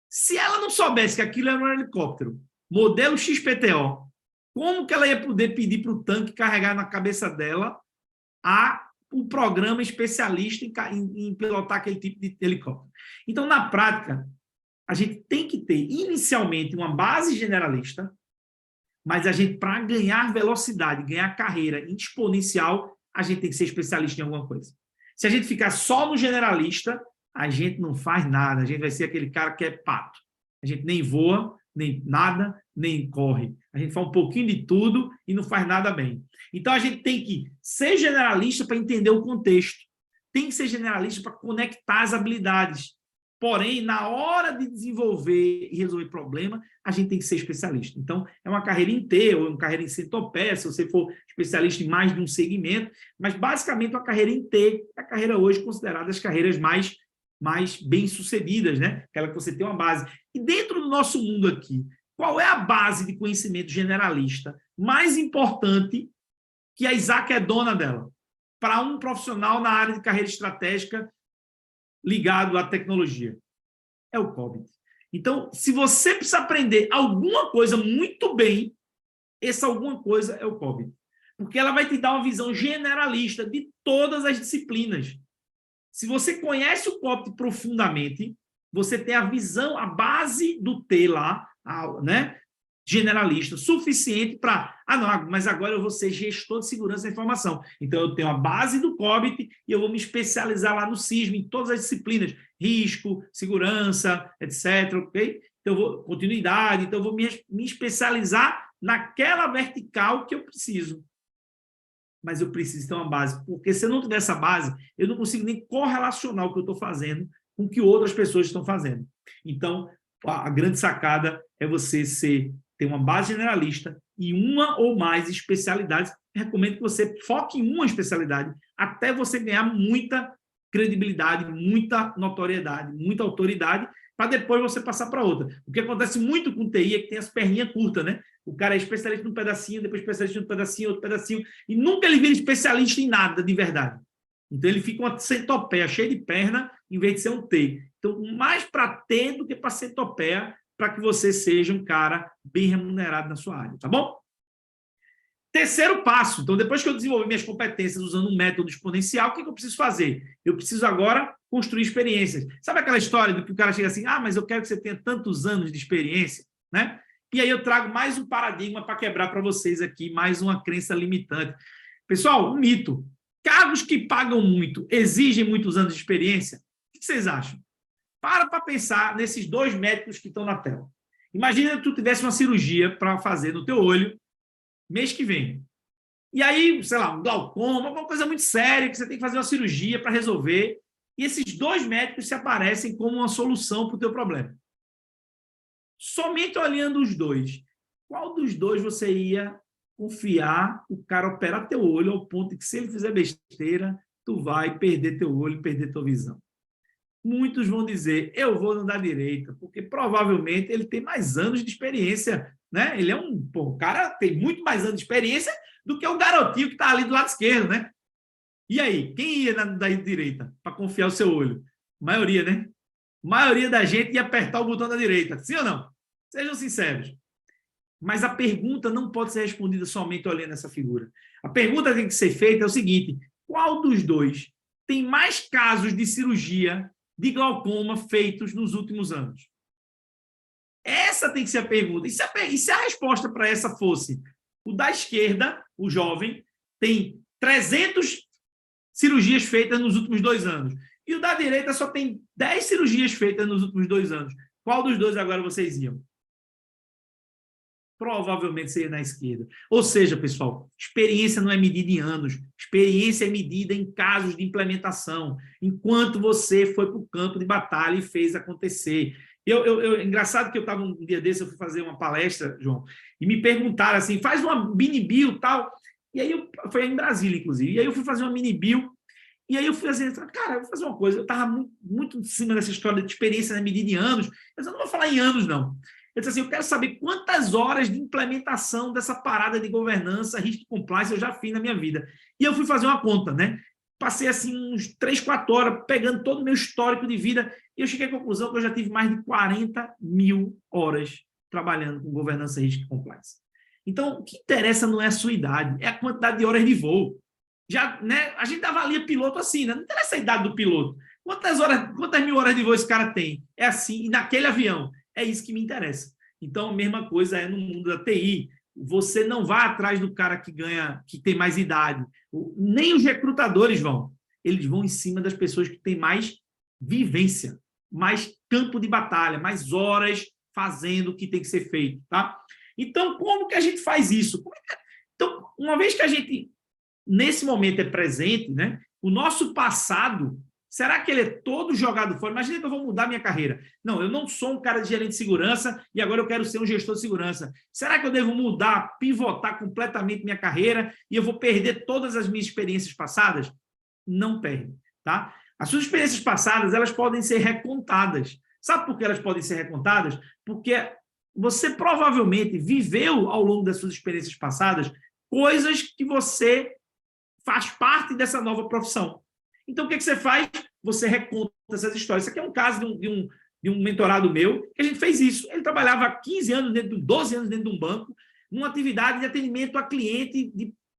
S4: Se ela não soubesse que aquilo era um helicóptero, modelo XPTO, como que ela ia poder pedir para o tanque carregar na cabeça dela o programa especialista em pilotar aquele tipo de helicóptero? Então, na prática, a gente tem que ter, inicialmente, uma base generalista, mas a gente, para ganhar velocidade, ganhar carreira exponencial, a gente tem que ser especialista em alguma coisa. Se a gente ficar só no generalista, a gente não faz nada, a gente vai ser aquele cara que é pato. A gente nem voa, nem nada, nem corre. A gente faz um pouquinho de tudo e não faz nada bem. Então, a gente tem que ser generalista para entender o contexto. Tem que ser generalista para conectar as habilidades. Porém, na hora de desenvolver e resolver problema, a gente tem que ser especialista. Então, é uma carreira em T, ou uma carreira em centopeia, se você for especialista em mais de um segmento, mas, basicamente, uma carreira em T é a carreira hoje considerada as carreiras mais bem-sucedidas, né? Aquela que você tem uma base. E dentro do nosso mundo aqui, qual é a base de conhecimento generalista mais importante que a Isaac é dona dela? Para um profissional na área de carreira estratégica ligado à tecnologia. É o COBIT. Então, se você precisa aprender alguma coisa muito bem, essa alguma coisa é o COBIT. Porque ela vai te dar uma visão generalista de todas as disciplinas. Se você conhece o COBIT profundamente, você tem a visão, a base do T lá, né, generalista, suficiente para... não, mas agora eu vou ser gestor de segurança da informação. Então, eu tenho a base do COBIT e eu vou me especializar lá no CISM, em todas as disciplinas, risco, segurança, etc. Okay? Então, continuidade, então eu vou me especializar naquela vertical que eu preciso. Mas eu preciso ter uma base, porque se eu não tiver essa base, eu não consigo nem correlacionar o que eu estou fazendo com o que outras pessoas estão fazendo. Então, a grande sacada é você ter uma base generalista e uma ou mais especialidades. Eu recomendo que você foque em uma especialidade até você ganhar muita credibilidade, muita notoriedade, muita autoridade, para depois você passar para outra. O que acontece muito com TI é que tem as perninhas curtas, né? O cara é especialista num pedacinho, depois especialista num pedacinho, outro pedacinho, e nunca ele vira especialista em nada de verdade. Então, ele fica uma centopeia cheia de perna, em vez de ser um T. Então, mais para T do que para centopeia, para que você seja um cara bem remunerado na sua área, tá bom? Terceiro passo. Então, depois que eu desenvolver minhas competências usando um método exponencial, o que eu preciso fazer? Eu preciso agora construir experiências. Sabe aquela história do que o cara chega assim, mas eu quero que você tenha tantos anos de experiência, né? E aí eu trago mais um paradigma para quebrar para vocês aqui, mais uma crença limitante. Pessoal, um mito. Cargos que pagam muito exigem muitos anos de experiência? O que vocês acham? Para pensar nesses dois médicos que estão na tela. Imagina que tu tivesse uma cirurgia para fazer no teu olho mês que vem. E aí, sei lá, um glaucoma, alguma coisa muito séria que você tem que fazer uma cirurgia para resolver. E esses dois médicos se aparecem como uma solução para o teu problema. Somente olhando os dois, qual dos dois você ia confiar o cara operar teu olho ao ponto de que, se ele fizer besteira, tu vai perder teu olho, perder tua visão? Muitos vão dizer, eu vou no da direita, porque provavelmente ele tem mais anos de experiência, né? Ele é o cara tem muito mais anos de experiência do que o garotinho que está ali do lado esquerdo, né? E aí, quem ia da direita para confiar o seu olho? A maioria, né? A maioria da gente ia apertar o botão da direita, sim ou não? Sejam sinceros. Mas a pergunta não pode ser respondida somente olhando essa figura. A pergunta que tem que ser feita é o seguinte, qual dos dois tem mais casos de cirurgia de glaucoma feitos nos últimos anos? Essa tem que ser a pergunta. E se a resposta para essa fosse o da esquerda, o jovem, tem 300 cirurgias feitas nos últimos 2 anos, e o da direita só tem 10 cirurgias feitas nos últimos 2 anos, qual dos dois agora vocês iam? Provavelmente seria na esquerda. Ou seja, pessoal, experiência não é medida em anos, experiência é medida em casos de implementação, enquanto você foi para o campo de batalha e fez acontecer. Engraçado que eu estava um dia desse, eu fui fazer uma palestra, João, e me perguntaram assim, faz uma mini bio e tal, e aí foi em Brasília, inclusive, e aí eu fui fazer uma mini bio, E aí eu fui assim, cara, eu vou fazer uma coisa, eu estava muito em cima dessa história de experiência na medida em anos, mas eu não vou falar em anos, não. Eu disse assim, eu quero saber quantas horas de implementação dessa parada de governança, risco e compliance eu já fiz na minha vida. E eu fui fazer uma conta, né? Passei assim uns 3, 4 horas pegando todo o meu histórico de vida e eu cheguei à conclusão que eu já tive mais de 40.000 horas trabalhando com governança, risco e compliance. Então, o que interessa não é a sua idade, é a quantidade de horas de voo. Já, né, a gente avalia piloto assim, né? Não interessa a idade do piloto. Quantas mil horas de voo esse cara tem? É assim, e naquele avião. É isso que me interessa. Então, a mesma coisa é no mundo da TI. Você não vai atrás do cara que tem mais idade. Nem os recrutadores vão. Eles vão em cima das pessoas que têm mais vivência, mais campo de batalha, mais horas fazendo o que tem que ser feito, tá? Então, como que a gente faz isso? Então, uma vez que a gente, nesse momento, é presente, né? O nosso passado, será que ele é todo jogado fora? Imagina que eu vou mudar minha carreira. Não, eu não sou um cara de gerente de segurança e agora eu quero ser um gestor de segurança. Será que eu devo mudar, pivotar completamente minha carreira e eu vou perder todas as minhas experiências passadas? Não perde, tá? As suas experiências passadas, elas podem ser recontadas. Sabe por que elas podem ser recontadas? Porque você provavelmente viveu ao longo das suas experiências passadas coisas que você faz parte dessa nova profissão. Então, o que você faz? Você reconta essas histórias. Isso aqui é um caso de um mentorado meu, que a gente fez isso. Ele trabalhava 15 anos, 12 anos dentro de um banco, numa atividade de atendimento a cliente,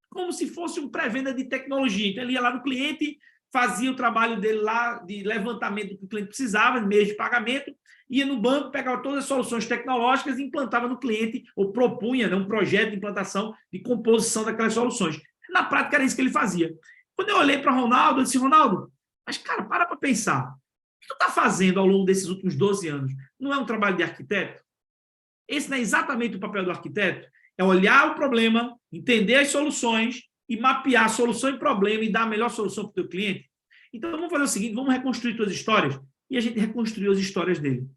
S4: como se fosse um pré-venda de tecnologia. Então, ele ia lá no cliente, fazia o trabalho dele lá de levantamento do que o cliente precisava, de meios de pagamento, ia no banco, pegava todas as soluções tecnológicas e implantava no cliente, ou propunha, né, um projeto de implantação, de composição daquelas soluções. Na prática, era isso que ele fazia. Quando eu olhei para o Ronaldo, eu disse, Ronaldo, mas, cara, para pensar. O que tu está fazendo ao longo desses últimos 12 anos? Não é um trabalho de arquiteto? Esse não é exatamente o papel do arquiteto? É olhar o problema, entender as soluções e mapear a solução e problema e dar a melhor solução para o teu cliente? Então, vamos fazer o seguinte, vamos reconstruir tuas histórias. E a gente reconstruiu as histórias dele.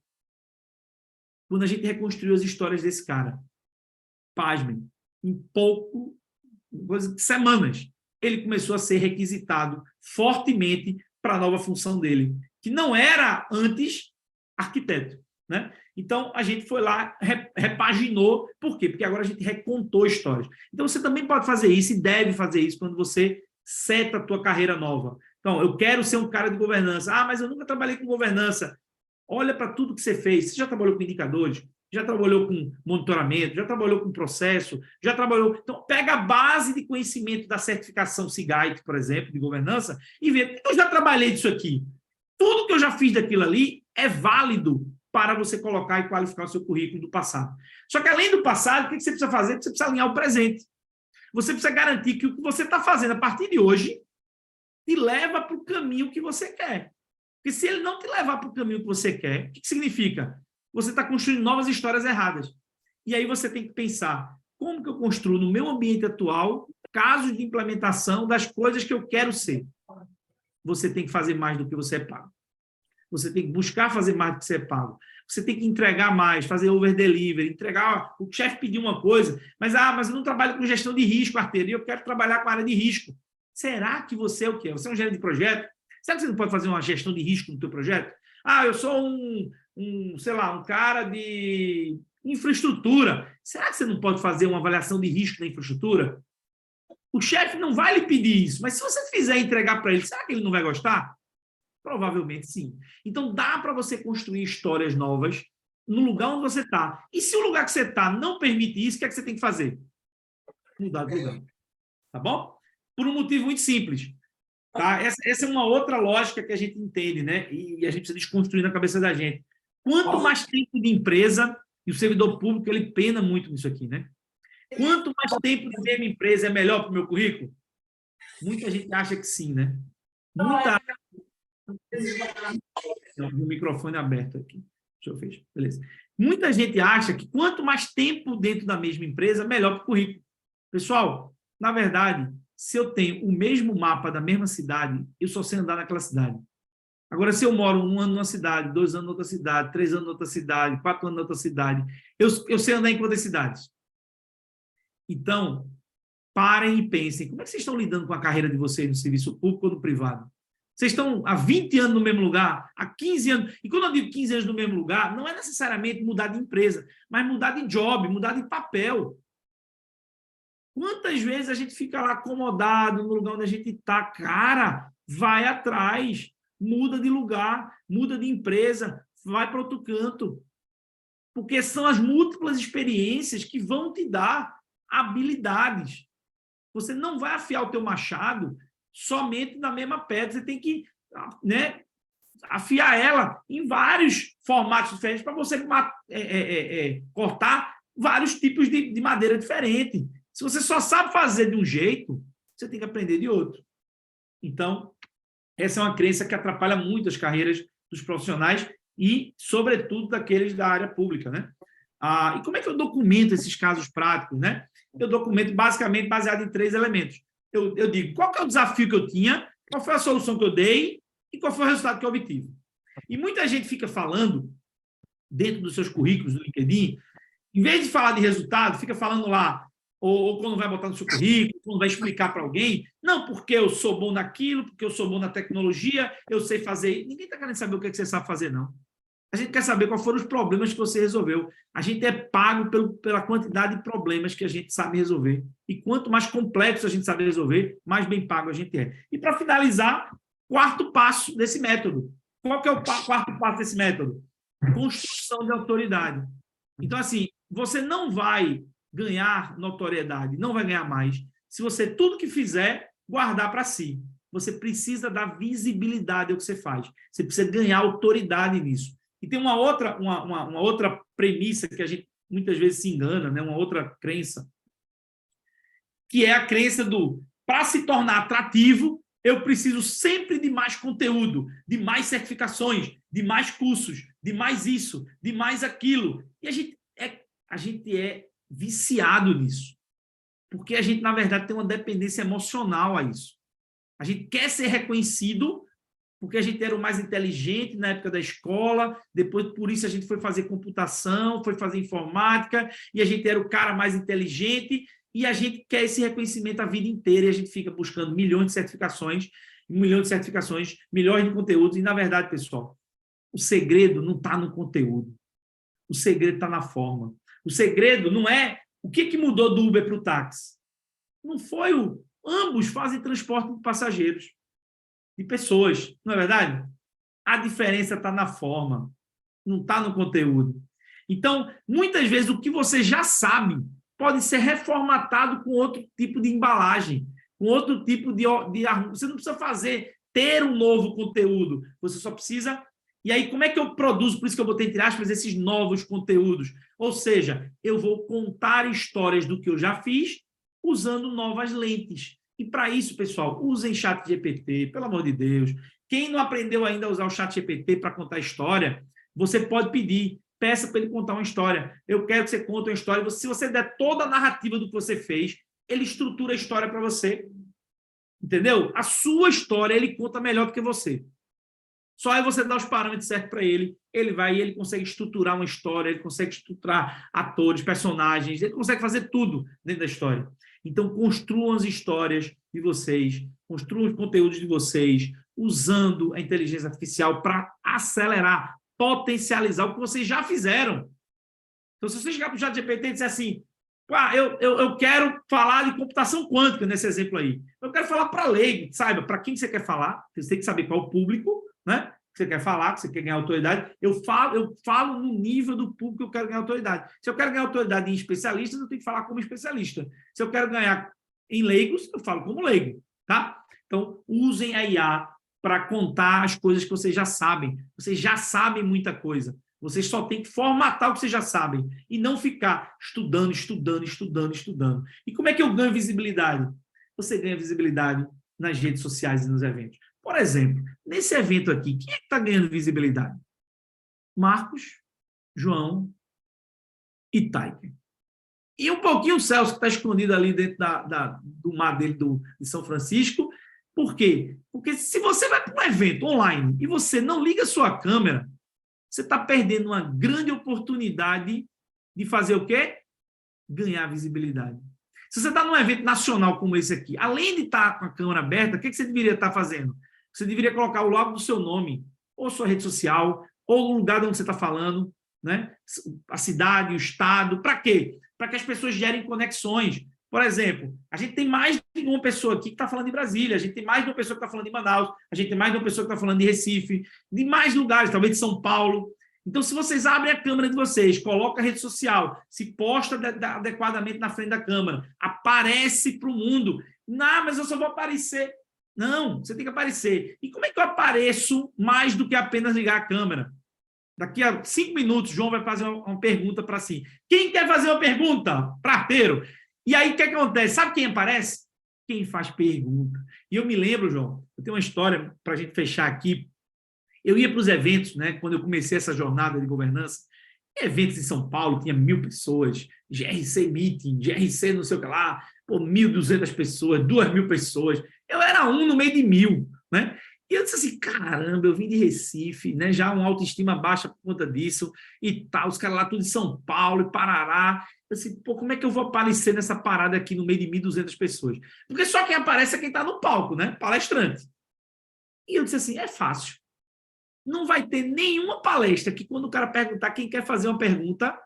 S4: Quando a gente reconstruiu as histórias desse cara, pasmem, em semanas, ele começou a ser requisitado fortemente para a nova função dele, que não era antes arquiteto, né? Então, a gente foi lá, repaginou. Por quê? Porque agora a gente recontou histórias. Então, você também pode fazer isso e deve fazer isso quando você seta a tua carreira nova. Então, eu quero ser um cara de governança. Ah, mas eu nunca trabalhei com governança. Olha para tudo que você fez. Você já trabalhou com indicadores? Já trabalhou com monitoramento? Já trabalhou com processo? Já trabalhou... Então, pega a base de conhecimento da certificação SIGAIT, por exemplo, de governança, e vê, eu já trabalhei disso aqui. Tudo que eu já fiz daquilo ali é válido para você colocar e qualificar o seu currículo do passado. Só que, além do passado, o que você precisa fazer? Você precisa alinhar o presente. Você precisa garantir que o que você está fazendo a partir de hoje te leva para o caminho que você quer. Porque se ele não te levar para o caminho que você quer, o que significa? Você está construindo novas histórias erradas. E aí você tem que pensar, como que eu construo no meu ambiente atual casos de implementação das coisas que eu quero ser? Você tem que fazer mais do que você é pago. Você tem que buscar fazer mais do que você é pago. Você tem que entregar mais, fazer over-delivery, entregar... O chefe pediu uma coisa, mas eu não trabalho com gestão de risco, Arteiro, e eu quero trabalhar com a área de risco. Será que você é o quê? Você é um gerente de projeto? Será que você não pode fazer uma gestão de risco no teu projeto? Ah, eu sou sei lá, um cara de infraestrutura. Será que você não pode fazer uma avaliação de risco na infraestrutura? O chefe não vai lhe pedir isso, mas se você fizer entregar para ele, será que ele não vai gostar? Provavelmente sim. Então, dá para você construir histórias novas no lugar onde você está. E se o lugar que você está não permite isso, o que é que você tem que fazer? Mudar de lugar. Tá bom? Por um motivo muito simples. Tá? Essa é uma outra lógica que a gente entende, né? E a gente precisa desconstruir na cabeça da gente. Quanto mais tempo de empresa, e o servidor público, ele pena muito nisso aqui, né? Quanto mais tempo de mesma empresa é melhor para o meu currículo? Muita gente acha que sim, né? O microfone aberto aqui. Deixa eu fechar. Beleza. Muita gente acha que quanto mais tempo dentro da mesma empresa, melhor para o currículo. Pessoal, na verdade, se eu tenho o mesmo mapa da mesma cidade, eu só sei andar naquela cidade. Agora, se eu moro 1 ano numa cidade, 2 anos em outra cidade, 3 anos em outra cidade, 4 anos em outra cidade, eu sei andar em quantas cidades? Então, parem e pensem, como é que vocês estão lidando com a carreira de vocês no serviço público ou no privado? Vocês estão há 20 anos no mesmo lugar, há 15 anos. E quando eu digo 15 anos no mesmo lugar, não é necessariamente mudar de empresa, mas mudar de job, mudar de papel. Quantas vezes a gente fica lá acomodado no lugar onde a gente está? Cara, vai atrás, muda de lugar, muda de empresa, vai para outro canto. Porque são as múltiplas experiências que vão te dar habilidades. Você não vai afiar o teu machado somente na mesma pedra. Você tem que, né, afiar ela em vários formatos diferentes para você cortar vários tipos de madeira diferente. Se você só sabe fazer de um jeito, você tem que aprender de outro. Então, essa é uma crença que atrapalha muito as carreiras dos profissionais e, sobretudo, daqueles da área pública, né? E como é que eu documento esses casos práticos, né? Eu documento basicamente baseado em 3 elementos. Eu digo qual que é o desafio que eu tinha, qual foi a solução que eu dei e qual foi o resultado que eu obtive. E muita gente fica falando, dentro dos seus currículos do LinkedIn, em vez de falar de resultado, fica falando lá, ou quando vai botar no seu currículo, quando vai explicar para alguém, não, porque eu sou bom naquilo, porque eu sou bom na tecnologia, eu sei fazer. Ninguém está querendo saber o que você sabe fazer, não. A gente quer saber quais foram os problemas que você resolveu. A gente é pago pela quantidade de problemas que a gente sabe resolver. E quanto mais complexo a gente sabe resolver, mais bem pago a gente é. E, para finalizar, 4º passo desse método. Qual que é o 4º passo desse método? Construção de autoridade. Então, assim, você não vai ganhar notoriedade, não vai ganhar mais, se você, tudo que fizer, guardar para si. Você precisa dar visibilidade ao que você faz. Você precisa ganhar autoridade nisso. E tem uma outra premissa que a gente muitas vezes se engana, né? Uma outra crença, que é a crença do, para se tornar atrativo, eu preciso sempre de mais conteúdo, de mais certificações, de mais cursos, de mais isso, de mais aquilo. E a gente é viciado nisso, porque a gente, na verdade, tem uma dependência emocional a isso. A gente quer ser reconhecido porque a gente era o mais inteligente na época da escola, depois, por isso, a gente foi fazer computação, foi fazer informática, e a gente era o cara mais inteligente, e a gente quer esse reconhecimento a vida inteira, e a gente fica buscando milhões de certificações, milhões de conteúdos, e, na verdade, pessoal, o segredo não está no conteúdo, o segredo está na forma. O segredo não é o que mudou do Uber para o táxi. Não foi ambos fazem transporte de passageiros, de pessoas, não é verdade? A diferença está na forma, não está no conteúdo. Então, muitas vezes, o que você já sabe pode ser reformatado com outro tipo de embalagem, com outro tipo de... Você não precisa ter um novo conteúdo, você só precisa... E aí, como é que eu produzo? Por isso que eu botei entre aspas esses novos conteúdos. Ou seja, eu vou contar histórias do que eu já fiz usando novas lentes. E para isso, pessoal, usem ChatGPT, pelo amor de Deus. Quem não aprendeu ainda a usar o ChatGPT para contar história, você pode pedir, peça para ele contar uma história. Eu quero que você conte uma história. Se você der toda a narrativa do que você fez, ele estrutura a história para você. Entendeu? A sua história ele conta melhor do que você. Só é você dar os parâmetros certos para ele, ele vai e ele consegue estruturar uma história, ele consegue estruturar atores, personagens, ele consegue fazer tudo dentro da história. Então, construam as histórias de vocês, construam os conteúdos de vocês, usando a inteligência artificial para acelerar, potencializar o que vocês já fizeram. Então, se você chegar para o ChatGPT e disser assim, eu quero falar de computação quântica, nesse exemplo aí. Eu quero falar para leigo, saiba, para quem você quer falar, você tem que saber qual é o público, né? Que você quer falar, que você quer ganhar autoridade. Eu falo no nível do público que eu quero ganhar autoridade. Se eu quero ganhar autoridade em especialistas, eu tenho que falar como especialista. Se eu quero ganhar em leigos, eu falo como leigo, tá? Então, usem a IA para contar as coisas que vocês já sabem. Vocês já sabem muita coisa. Vocês só têm que formatar o que vocês já sabem e não ficar estudando. E como é que eu ganho visibilidade? Você ganha visibilidade nas redes sociais e nos eventos. Por exemplo, nesse evento aqui, quem é que está ganhando visibilidade? Marcos, João e Taiken. E um pouquinho o Celso, que está escondido ali dentro do mar dele de São Francisco. Por quê? Porque se você vai para um evento online e você não liga a sua câmera, você está perdendo uma grande oportunidade de fazer o quê? Ganhar visibilidade. Se você está num evento nacional como esse aqui, além de estar com a câmera aberta, o que você deveria estar fazendo? Você deveria colocar o logo do seu nome, ou sua rede social, ou o lugar de onde você está falando, né? A cidade, o estado. Para quê? Para que as pessoas gerem conexões. Por exemplo, a gente tem mais de uma pessoa aqui que está falando de Brasília, a gente tem mais de uma pessoa que está falando de Manaus, a gente tem mais de uma pessoa que está falando de Recife, de mais lugares, talvez de São Paulo. Então, se vocês abrem a câmera de vocês, colocam a rede social, se posta adequadamente na frente da câmera, aparece para o mundo. Não, mas eu só vou aparecer. Não, você tem que aparecer. E como é que eu apareço mais do que apenas ligar a câmera? Daqui a 5 minutos, João vai fazer uma pergunta para si. Quem quer fazer uma pergunta? Prateiro. E aí, o que acontece? Sabe quem aparece? Quem faz pergunta. E eu me lembro, João, eu tenho uma história para a gente fechar aqui. Eu ia para os eventos, né, quando eu comecei essa jornada de governança, eventos em São Paulo, tinha 1.000 pessoas, GRC Meeting, GRC não sei o que lá, 1.200 pessoas, 2.000 pessoas. Eu era um no meio de 1.000, né? E eu disse assim, caramba, eu vim de Recife, né? Já uma autoestima baixa por conta disso e tal, os caras lá tudo de São Paulo e Parará. Eu disse, pô, como é que eu vou aparecer nessa parada aqui no meio de 1.200 pessoas? Porque só quem aparece é quem está no palco, né? Palestrante. E eu disse assim, é fácil. Não vai ter nenhuma palestra que quando o cara perguntar quem quer fazer uma pergunta,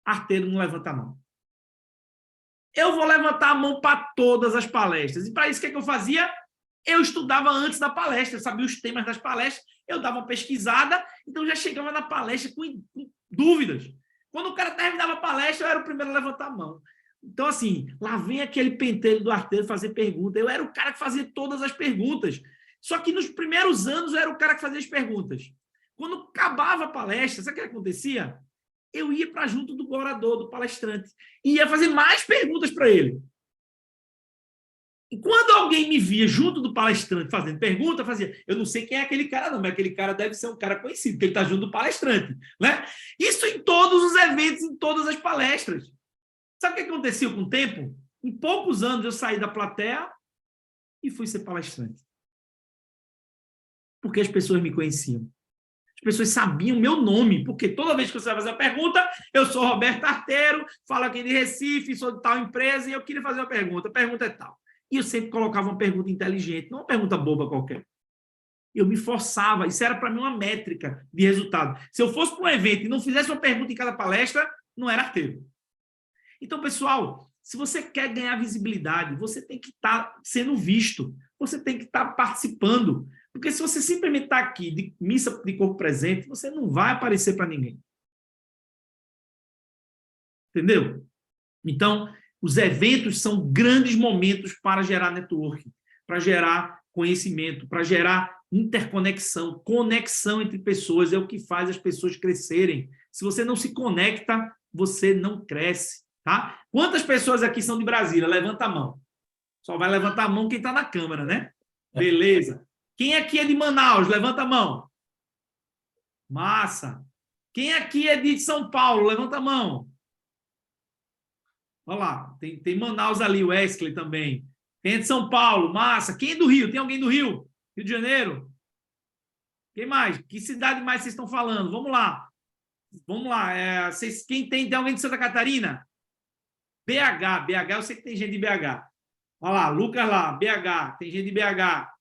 S4: arteiro não levanta a mão. Eu vou levantar a mão para todas as palestras. E para isso, o que eu fazia? Eu estudava antes da palestra, eu sabia os temas das palestras, eu dava uma pesquisada, então já chegava na palestra com dúvidas. Quando o cara terminava a palestra, eu era o primeiro a levantar a mão. Então, assim, lá vem aquele pentelho do arteiro fazer pergunta. Eu era o cara que fazia todas as perguntas. Só que nos primeiros anos eu era o cara que fazia as perguntas. Quando acabava a palestra, sabe o que acontecia? Eu ia para junto do orador, do palestrante, e ia fazer mais perguntas para ele. E quando alguém me via junto do palestrante fazendo pergunta, fazia, eu não sei quem é aquele cara não, mas aquele cara deve ser um cara conhecido, porque ele está junto do palestrante, né? Isso em todos os eventos, em todas as palestras. Sabe o que aconteceu com o tempo? Em poucos anos eu saí da plateia e fui ser palestrante. Porque as pessoas me conheciam. As pessoas sabiam meu nome, porque toda vez que você vai fazer uma pergunta, eu sou Roberto Arteiro, falo aqui de Recife, sou de tal empresa, e eu queria fazer uma pergunta. A pergunta é tal. E eu sempre colocava uma pergunta inteligente, não uma pergunta boba qualquer. Eu me forçava, isso era para mim uma métrica de resultado. Se eu fosse para um evento e não fizesse uma pergunta em cada palestra, não era arteiro. Então, pessoal, se você quer ganhar visibilidade, você tem que estar sendo visto, você tem que estar participando. Porque se você simplesmente está aqui de missa de corpo presente, você não vai aparecer para ninguém. Entendeu? Então, os eventos são grandes momentos para gerar networking, para gerar conhecimento, para gerar interconexão, conexão entre pessoas, é o que faz as pessoas crescerem. Se você não se conecta, você não cresce, tá? Quantas pessoas aqui são de Brasília? Levanta a mão. Só vai levantar a mão quem está na câmera, né? Beleza. Quem aqui é de Manaus? Levanta a mão. Massa. Quem aqui é de São Paulo? Levanta a mão. Olha lá, tem Manaus ali, o Wesley também. Quem é de São Paulo? Massa. Quem é do Rio? Tem alguém do Rio? Rio de Janeiro? Quem mais? Que cidade mais vocês estão falando? Vamos lá. Vamos lá. Quem tem alguém de Santa Catarina? BH, eu sei que tem gente de BH. Olha lá, Lucas lá, BH, tem gente de BH.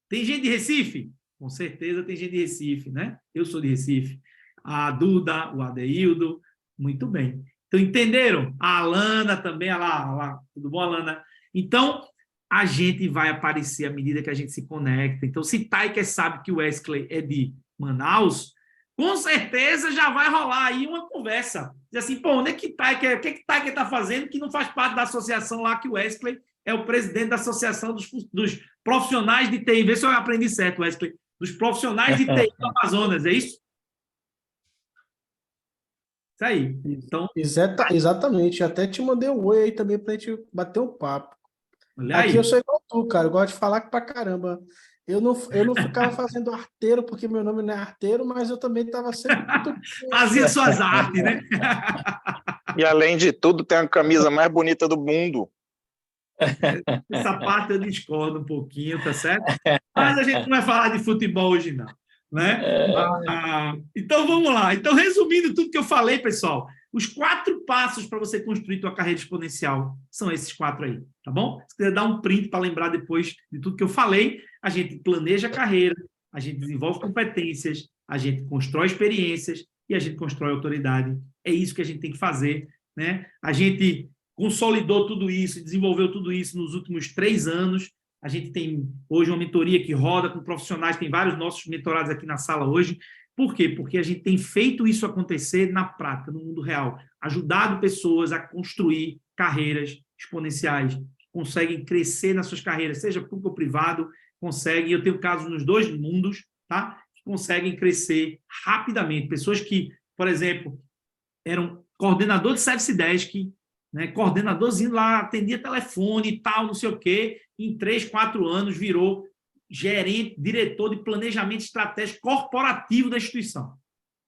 S4: Tem gente de Recife? Com certeza tem gente de Recife, né? Eu sou de Recife. A Duda, o Adeildo, muito bem. Então, entenderam? A Alana também, olha lá. Tudo bom, Alana? Então, a gente vai aparecer à medida que a gente se conecta. Então, se Taiker sabe que o Wesley é de Manaus, com certeza já vai rolar aí uma conversa. Diz assim, pô, onde é que Taiker, o que Taiker está fazendo que não faz parte da associação lá que o Wesley é o presidente da associação dos profissionais de TI. Vê se eu aprendi certo, Wesley. Dos profissionais de TI do Amazonas, é isso? Isso aí. Então,
S5: exatamente. Até te mandei um oi aí também pra gente bater um papo.
S4: olha
S5: Aqui
S4: aí.
S5: eu sou igual tu, cara. Eu gosto de falar pra caramba. Eu não ficava fazendo arteiro porque meu nome não é arteiro, mas eu também estava sempre muito...
S4: Fazia suas artes, né?
S6: E, além de tudo, tem a camisa mais bonita do mundo.
S4: Essa parte eu discordo um pouquinho, tá certo? Mas a gente não vai falar de futebol hoje, não. Né? Então, vamos lá. Então, resumindo tudo que eu falei, pessoal, os 4 passos para você construir tua carreira exponencial são esses 4 aí, tá bom? Se quiser dar um print para lembrar depois de tudo que eu falei, a gente planeja a carreira, a gente desenvolve competências, a gente constrói experiências e a gente constrói autoridade. É isso que a gente tem que fazer, né? A gente consolidou tudo isso, desenvolveu tudo isso nos últimos 3 anos. A gente tem hoje uma mentoria que roda com profissionais, tem vários nossos mentorados aqui na sala hoje. Por quê? Porque a gente tem feito isso acontecer na prática, no mundo real, ajudado pessoas a construir carreiras exponenciais, conseguem crescer nas suas carreiras, seja público ou privado, conseguem, eu tenho casos nos 2 mundos, tá? Que conseguem crescer rapidamente. Pessoas que, por exemplo, eram coordenador de Service Desk, né, coordenadorzinho lá, atendia telefone e tal, não sei o quê, em 3, 4 anos virou gerente, diretor de planejamento estratégico corporativo da instituição.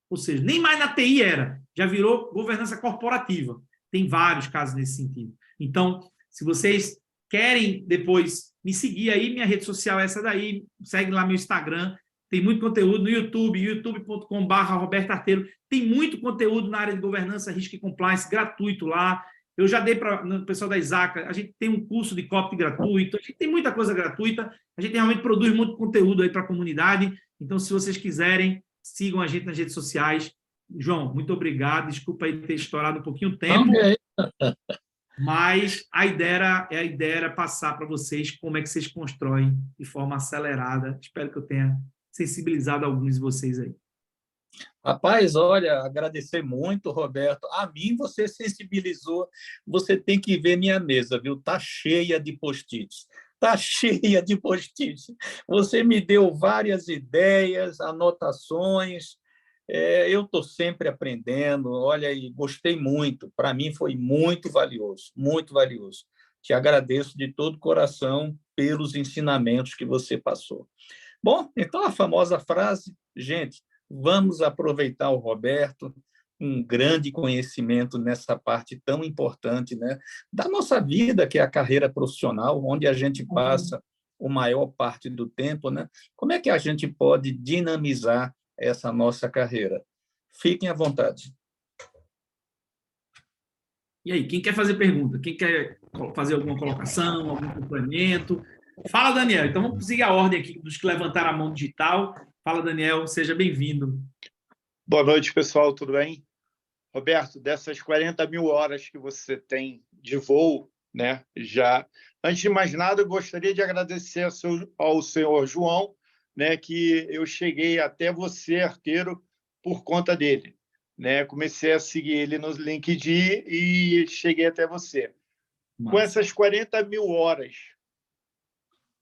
S4: Ou seja, nem mais na TI era, já virou governança corporativa. Tem vários casos nesse sentido. Então, se vocês querem depois me seguir aí, minha rede social é essa daí, segue lá meu Instagram, tem muito conteúdo no YouTube, youtube.com/Roberto Arteiro, tem muito conteúdo na área de governança, risco e compliance gratuito lá. Eu já dei para o pessoal da Isaca, a gente tem um curso de copy gratuito, a gente tem muita coisa gratuita, a gente realmente produz muito conteúdo aí para a comunidade. Então, se vocês quiserem, sigam a gente nas redes sociais. João, muito obrigado, desculpa aí ter estourado um pouquinho o tempo, mas a ideia era passar para vocês como é que vocês constroem de forma acelerada. Espero que eu tenha sensibilizado alguns de vocês aí.
S2: Rapaz, olha, agradecer muito, Roberto. A mim você sensibilizou. Você tem que ver minha mesa, viu? Tá cheia de post-its. Tá cheia de post-its. Você me deu várias ideias, anotações. Eu estou sempre aprendendo. Olha, e gostei muito. Para mim foi muito valioso, muito valioso. Te agradeço de todo o coração pelos ensinamentos que você passou. Bom, então a famosa frase, gente, vamos aproveitar o Roberto, um grande conhecimento nessa parte tão importante, né, da nossa vida, que é a carreira profissional, onde a gente passa a maior parte do tempo, né? Como é que a gente pode dinamizar essa nossa carreira? Fiquem à vontade.
S4: E aí, quem quer fazer pergunta? Quem quer fazer alguma colocação, algum complemento? Fala, Daniel. Então, vamos seguir a ordem aqui dos que levantaram a mão digital. Fala, Daniel. Seja bem-vindo.
S6: Boa noite, pessoal. Tudo bem? Roberto, dessas 40 mil horas que você tem de voo, né? Já, antes de mais nada, eu gostaria de agradecer ao senhor João, né? Que eu cheguei até você, Arteiro, por conta dele, né? Comecei a seguir ele no LinkedIn e cheguei até você.
S4: Massa.
S6: Com essas 40 mil horas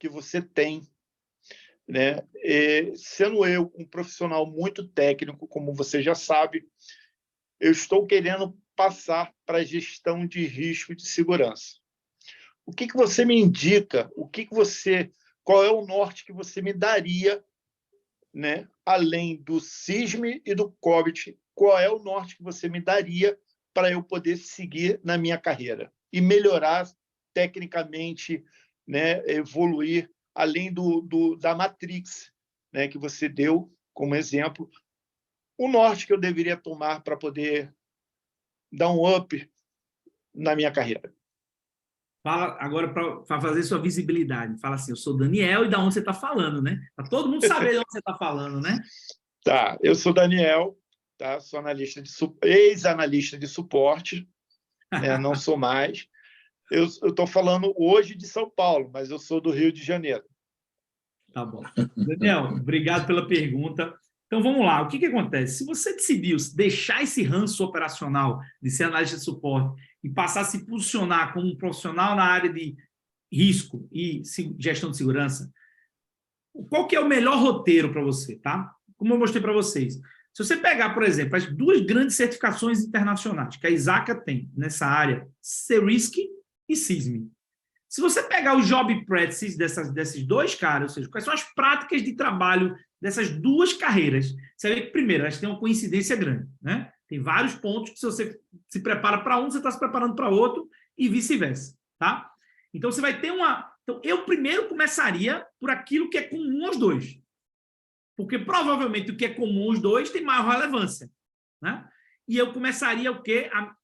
S6: que você tem, né? Sendo eu um profissional muito técnico, como você já sabe, eu estou querendo passar para a gestão de risco de segurança. O que você me indica? Qual é o norte que você me daria, né? Além do SISME e do COBIT, qual é o norte que você me daria para eu poder seguir na minha carreira e melhorar tecnicamente, né? Evoluir além da Matrix, né? Que você deu como exemplo, o norte que eu deveria tomar para poder dar um up na minha carreira.
S4: Fala agora para fazer sua visibilidade. Fala assim, eu sou Daniel e da onde você está falando, né? Para todo mundo saber de onde você está falando, né?
S6: Tá, eu sou Daniel, tá? Sou ex-analista de suporte, né? Não sou mais. Eu estou falando hoje de São Paulo, mas eu sou do Rio de Janeiro.
S4: Tá bom. Daniel, obrigado pela pergunta. Então, vamos lá. O que acontece? Se você decidiu deixar esse ranço operacional de ser analista de suporte e passar a se posicionar como um profissional na área de risco e gestão de segurança, qual que é o melhor roteiro para você, tá? Como eu mostrei para vocês. Se você pegar, por exemplo, as 2 grandes certificações internacionais que a Isaca tem nessa área, CRISC e SISME. Se você pegar o job practices desses 2 caras, ou seja, quais são as práticas de trabalho dessas 2 carreiras, você vê que, primeiro, elas têm uma coincidência grande, né? Tem vários pontos que, se você se prepara para um, você está se preparando para outro e vice-versa, tá? Então, você vai ter Então, eu primeiro começaria por aquilo que é comum aos 2. Porque, provavelmente, o que é comum aos 2 tem maior relevância, né? E eu começaria o quê? A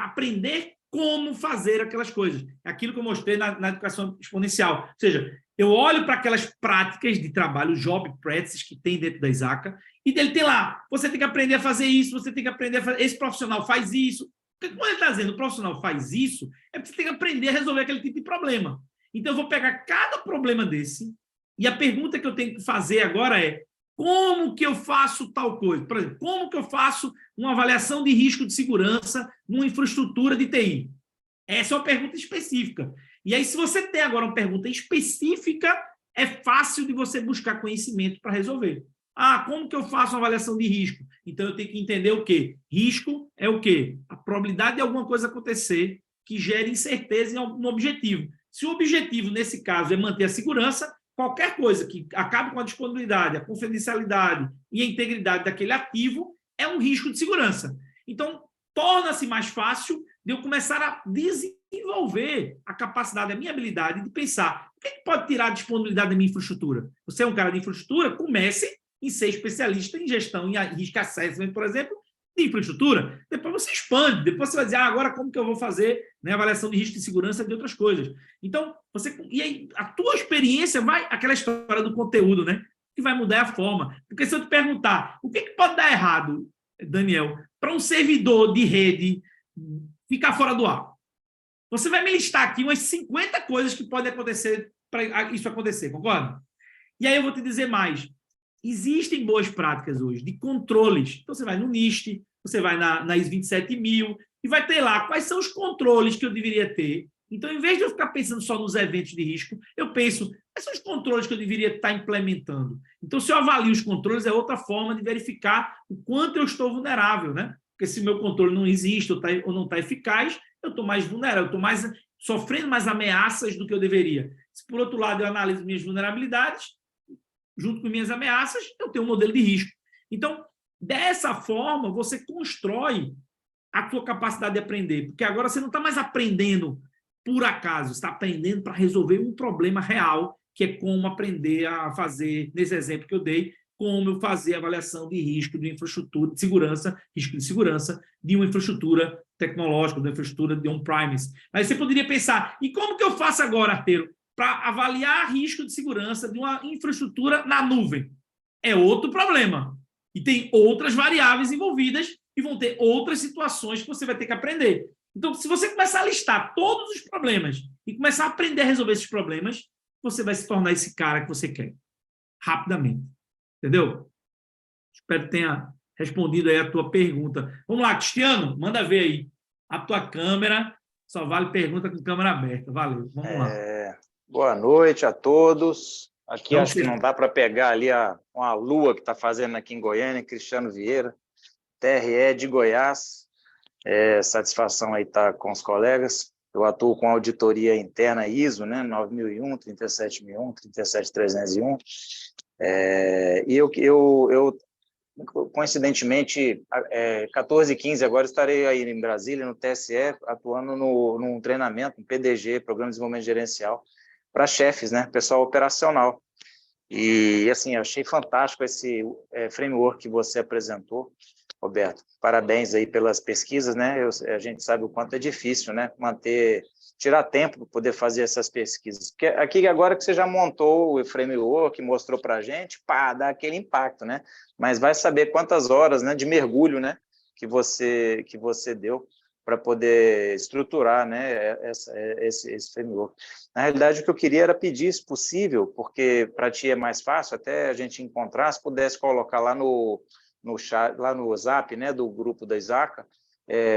S4: aprender como fazer aquelas coisas. Aquilo que eu mostrei na educação exponencial. Ou seja, Eu olho para aquelas práticas de trabalho, job practices que tem dentro da Isaaca, e dele tem lá, você tem que aprender a fazer isso, você tem que aprender a fazer, esse profissional faz isso. Porque quando ele está dizendo o profissional faz isso, é porque você tem que aprender a resolver aquele tipo de problema. Então, eu vou pegar cada problema desse, e a pergunta que eu tenho que fazer agora é: como que eu faço tal coisa? Por exemplo, como que eu faço uma avaliação de risco de segurança numa infraestrutura de TI? Essa é uma pergunta específica. E aí, se você tem agora uma pergunta específica, é fácil de você buscar conhecimento para resolver. Ah, como que eu faço uma avaliação de risco? Então, eu tenho que entender o quê? Risco é o quê? A probabilidade de alguma coisa acontecer que gere incerteza no objetivo. Se o objetivo, nesse caso, é manter a segurança, qualquer coisa que acabe com a disponibilidade, a confidencialidade e a integridade daquele ativo é um risco de segurança. Então, torna-se mais fácil de eu começar a desenvolver a capacidade, a minha habilidade de pensar o que pode tirar a disponibilidade da minha infraestrutura. Você é um cara de infraestrutura, comece em ser especialista em gestão e risk assessment, por exemplo, de infraestrutura. Depois você expande, depois você vai dizer, agora como que eu vou fazer, né, avaliação de risco de segurança de outras coisas. Então, e aí, a tua experiência vai, aquela história do conteúdo, né, que vai mudar a forma. Porque se eu te perguntar, o que pode dar errado, Daniel, para um servidor de rede ficar fora do ar? Você vai me listar aqui umas 50 coisas que podem acontecer para isso acontecer, concorda? E aí eu vou te dizer mais. Existem boas práticas hoje de controles. Então, você vai no NIST, você vai na ISO 27000 e vai ter lá quais são os controles que eu deveria ter. Então, em vez de eu ficar pensando só nos eventos de risco, eu penso, quais são os controles que eu deveria estar implementando? Então, se eu avalio os controles, é outra forma de verificar o quanto eu estou vulnerável, né? Porque se o meu controle não existe ou não está eficaz, eu estou mais vulnerável, eu estou mais sofrendo mais ameaças do que eu deveria. Se, por outro lado, eu analiso minhas vulnerabilidades, junto com minhas ameaças, eu tenho um modelo de risco. Então, dessa forma, você constrói a sua capacidade de aprender, porque agora você não está mais aprendendo por acaso, você está aprendendo para resolver um problema real, que é como aprender a fazer, nesse exemplo que eu dei, como eu fazer avaliação de risco de infraestrutura de segurança, risco de segurança de uma infraestrutura tecnológica, de uma infraestrutura de on-premise. Mas você poderia pensar, e como que eu faço agora, Arteiro, para avaliar risco de segurança de uma infraestrutura na nuvem? É outro problema. E tem outras variáveis envolvidas e vão ter outras situações que você vai ter que aprender. Então, se você começar a listar todos os problemas e começar a aprender a resolver esses problemas, você vai se tornar esse cara que você quer, rapidamente. Entendeu? Espero que tenha respondido aí a tua pergunta. Vamos lá, Cristiano, manda ver aí. A tua câmera só vale pergunta com câmera aberta. Valeu, vamos lá.
S7: Boa noite a todos. Aqui acho que não dá para pegar ali uma lua que está fazendo aqui em Goiânia, Cristiano Vieira, TRE de Goiás. Satisfação aí estar com os colegas. Eu atuo com auditoria interna ISO, né, 9001, 37001, 37301. E eu coincidentemente, 14 e 15, agora estarei aí em Brasília, no TSE, atuando num treinamento, um PDG, Programa de Desenvolvimento Gerencial, para chefes, né, pessoal operacional. E, assim, eu achei fantástico esse framework que você apresentou, Roberto. Parabéns aí pelas pesquisas, né? A gente sabe o quanto é difícil, né, tirar tempo para poder fazer essas pesquisas. Porque aqui, agora que você já montou o framework, mostrou para a gente, dá aquele impacto, né? Mas vai saber quantas horas, né, de mergulho, né, que você deu para poder estruturar, né, esse framework. Na realidade, o que eu queria era pedir, se possível, porque para ti é mais fácil até a gente encontrar, se pudesse colocar lá no chat, lá no Zap, né, do grupo da Isaaca,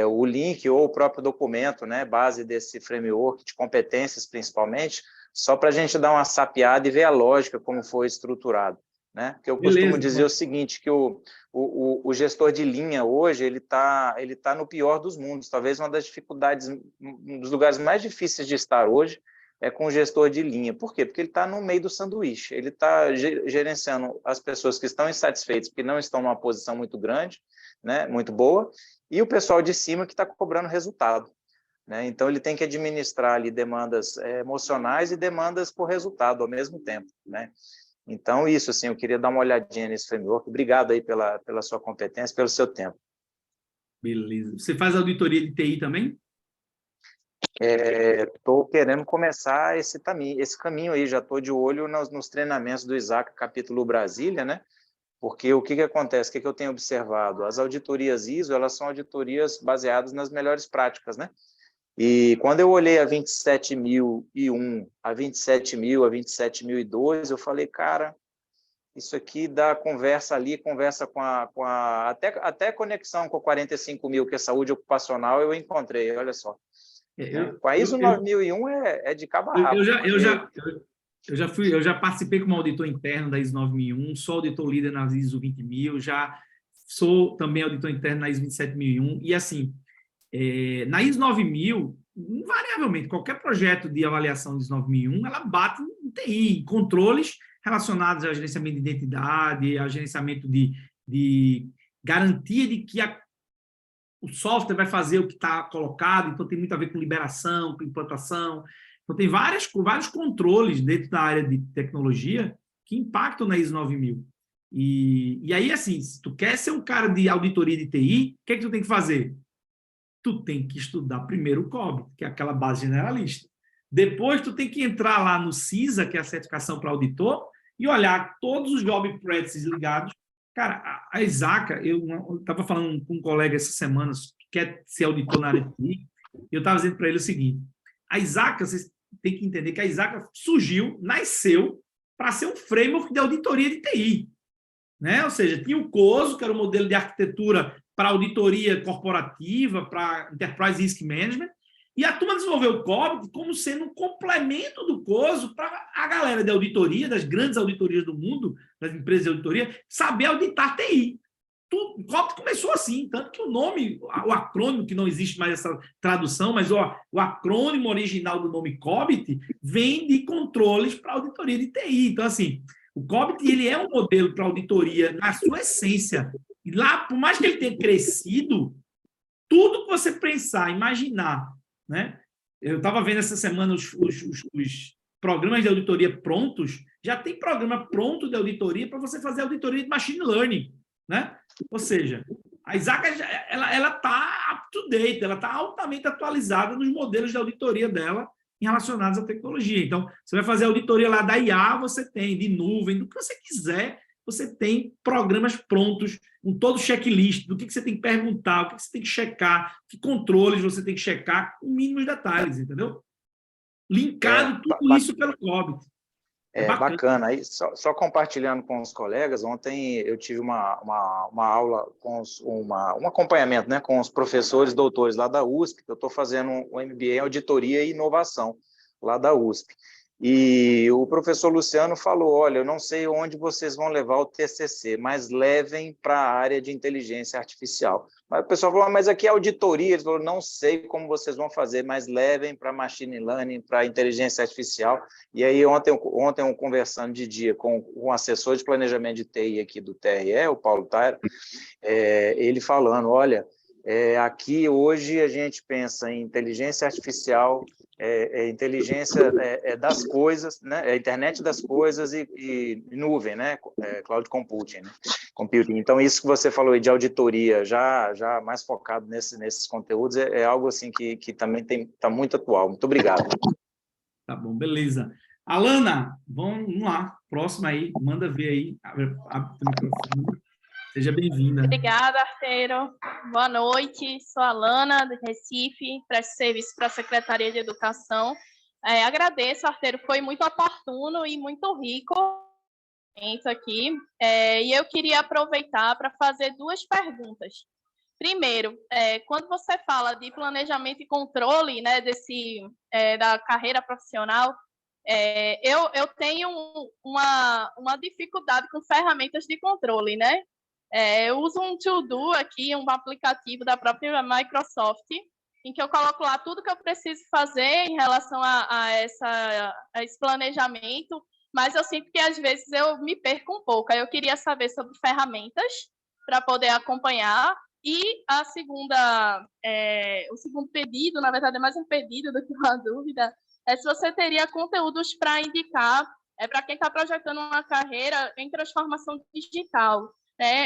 S7: o link ou o próprio documento, né, base desse framework de competências, principalmente, só para a gente dar uma sapeada e ver a lógica, como foi estruturado. Né? Porque eu costumo dizer o seguinte, que o gestor de linha hoje, ele tá no pior dos mundos. Talvez uma das dificuldades, um dos lugares mais difíceis de estar hoje é com o gestor de linha. Por quê? Porque ele está no meio do sanduíche. Ele está gerenciando as pessoas que estão insatisfeitas, porque não estão numa posição muito grande, né, muito boa, e o pessoal de cima que está cobrando resultado. Né? Então, ele tem que administrar ali demandas emocionais e demandas por resultado ao mesmo tempo. Né? Então, isso, assim, eu queria dar uma olhadinha nesse framework. Obrigado aí pela sua competência, pelo seu tempo.
S4: Beleza. Você faz auditoria de TI também?
S7: Estou querendo começar esse caminho aí, já estou de olho nos treinamentos do Isaac Capítulo Brasília, né? Porque o que acontece, o que eu tenho observado? As auditorias ISO, elas são auditorias baseadas nas melhores práticas, né? E quando eu olhei a 27.001, a 27.000, a 27.002, eu falei, cara, isso aqui dá conversa ali, conversa até conexão com a 45.000, que é saúde ocupacional, eu encontrei, olha só. Com a ISO 9001 é de cabo a rabo.
S4: Eu já participei como auditor interno da ISO 9001, sou auditor líder na ISO 20.000, já sou também auditor interno na ISO 27.001, e assim, na ISO 9000, invariavelmente, qualquer projeto de avaliação da ISO 9001, ela bate em TI, em controles relacionados ao gerenciamento de identidade, ao gerenciamento de garantia de que o software vai fazer o que está colocado, então tem muito a ver com liberação, com implantação. Então tem vários controles dentro da área de tecnologia que impactam na ISO 9000. E aí, assim, se tu quer ser um cara de auditoria de TI, o que é que tu tem que fazer? Tu tem que estudar primeiro o COBIT, que é aquela base generalista. Depois, tu tem que entrar lá no CISA, que é a certificação para auditor, e olhar todos os job practices ligados. Cara, a Isaac, eu estava falando com um colega essa semana que quer ser auditor na área de TI, e eu estava dizendo para ele o seguinte, a Isaac, vocês têm que entender que a Isaac nasceu para ser um framework de auditoria de TI. Né? Ou seja, tinha o COSO, que era o modelo de arquitetura para auditoria corporativa, para Enterprise Risk Management, e a turma desenvolveu o COBIT como sendo um complemento do COSO para a galera de auditoria, das grandes auditorias do mundo, das empresas de auditoria, saber auditar TI. O COBIT começou assim, tanto que o nome, o acrônimo, que não existe mais essa tradução, mas o acrônimo original do nome COBIT vem de controles para auditoria de TI. Então, assim, o COBIT ele é um modelo para auditoria na sua essência. E lá, por mais que ele tenha crescido, tudo que você pensar, imaginar, né? Eu estava vendo essa semana os programas de auditoria prontos, já tem programa pronto de auditoria para você fazer auditoria de machine learning, né? Ou seja, a Isaac ela está up to date, ela está altamente atualizada nos modelos de auditoria dela relacionados à tecnologia. Então, você vai fazer auditoria lá da IA, você tem, de nuvem, do que você quiser, você tem programas prontos, com todo o checklist, do que você tem que perguntar, o que você tem que checar, que controles você tem que checar, com mínimos detalhes, entendeu? Linkado tudo isso pelo COBIT.
S7: Bacana. Aí, só compartilhando com os colegas, ontem eu tive uma aula, um acompanhamento, né, com os professores doutores lá da USP, que eu estou fazendo um MBA em Auditoria e Inovação lá da USP. E o professor Luciano falou, olha, eu não sei onde vocês vão levar o TCC, mas levem para a área de inteligência artificial. Mas o pessoal falou, mas aqui é auditoria. Ele falou, não sei como vocês vão fazer, mas levem para machine learning, para inteligência artificial. E aí, ontem eu conversando de dia com um assessor de planejamento de TI aqui do TRE, o Paulo Taira, ele falando, olha, aqui hoje a gente pensa em inteligência artificial, inteligência das coisas, né? A internet das coisas e nuvem, né? Cloud computing, né? Então, isso que você falou aí de auditoria, já mais focado nesses conteúdos, é algo assim que também está muito atual. Muito obrigado.
S4: Tá bom, beleza. Alana, vamos lá. Próxima aí, manda ver aí. Abre o microfone. Seja bem-vinda.
S8: Obrigada, Arteiro. Boa noite. Sou a Alana, de Recife, presto serviço para a Secretaria de Educação. Agradeço, Arteiro, foi muito oportuno e muito rico aqui. E eu queria aproveitar para fazer duas perguntas. Primeiro, quando você fala de planejamento e controle, né, da carreira profissional, eu tenho uma dificuldade com ferramentas de controle, né? Eu uso um To-Do aqui, um aplicativo da própria Microsoft, em que eu coloco lá tudo que eu preciso fazer em relação a esse planejamento, mas eu sinto que às vezes eu me perco um pouco. Aí eu queria saber sobre ferramentas para poder acompanhar. E o segundo pedido, na verdade é mais um pedido do que uma dúvida, se você teria conteúdos para indicar para quem está projetando uma carreira em transformação digital.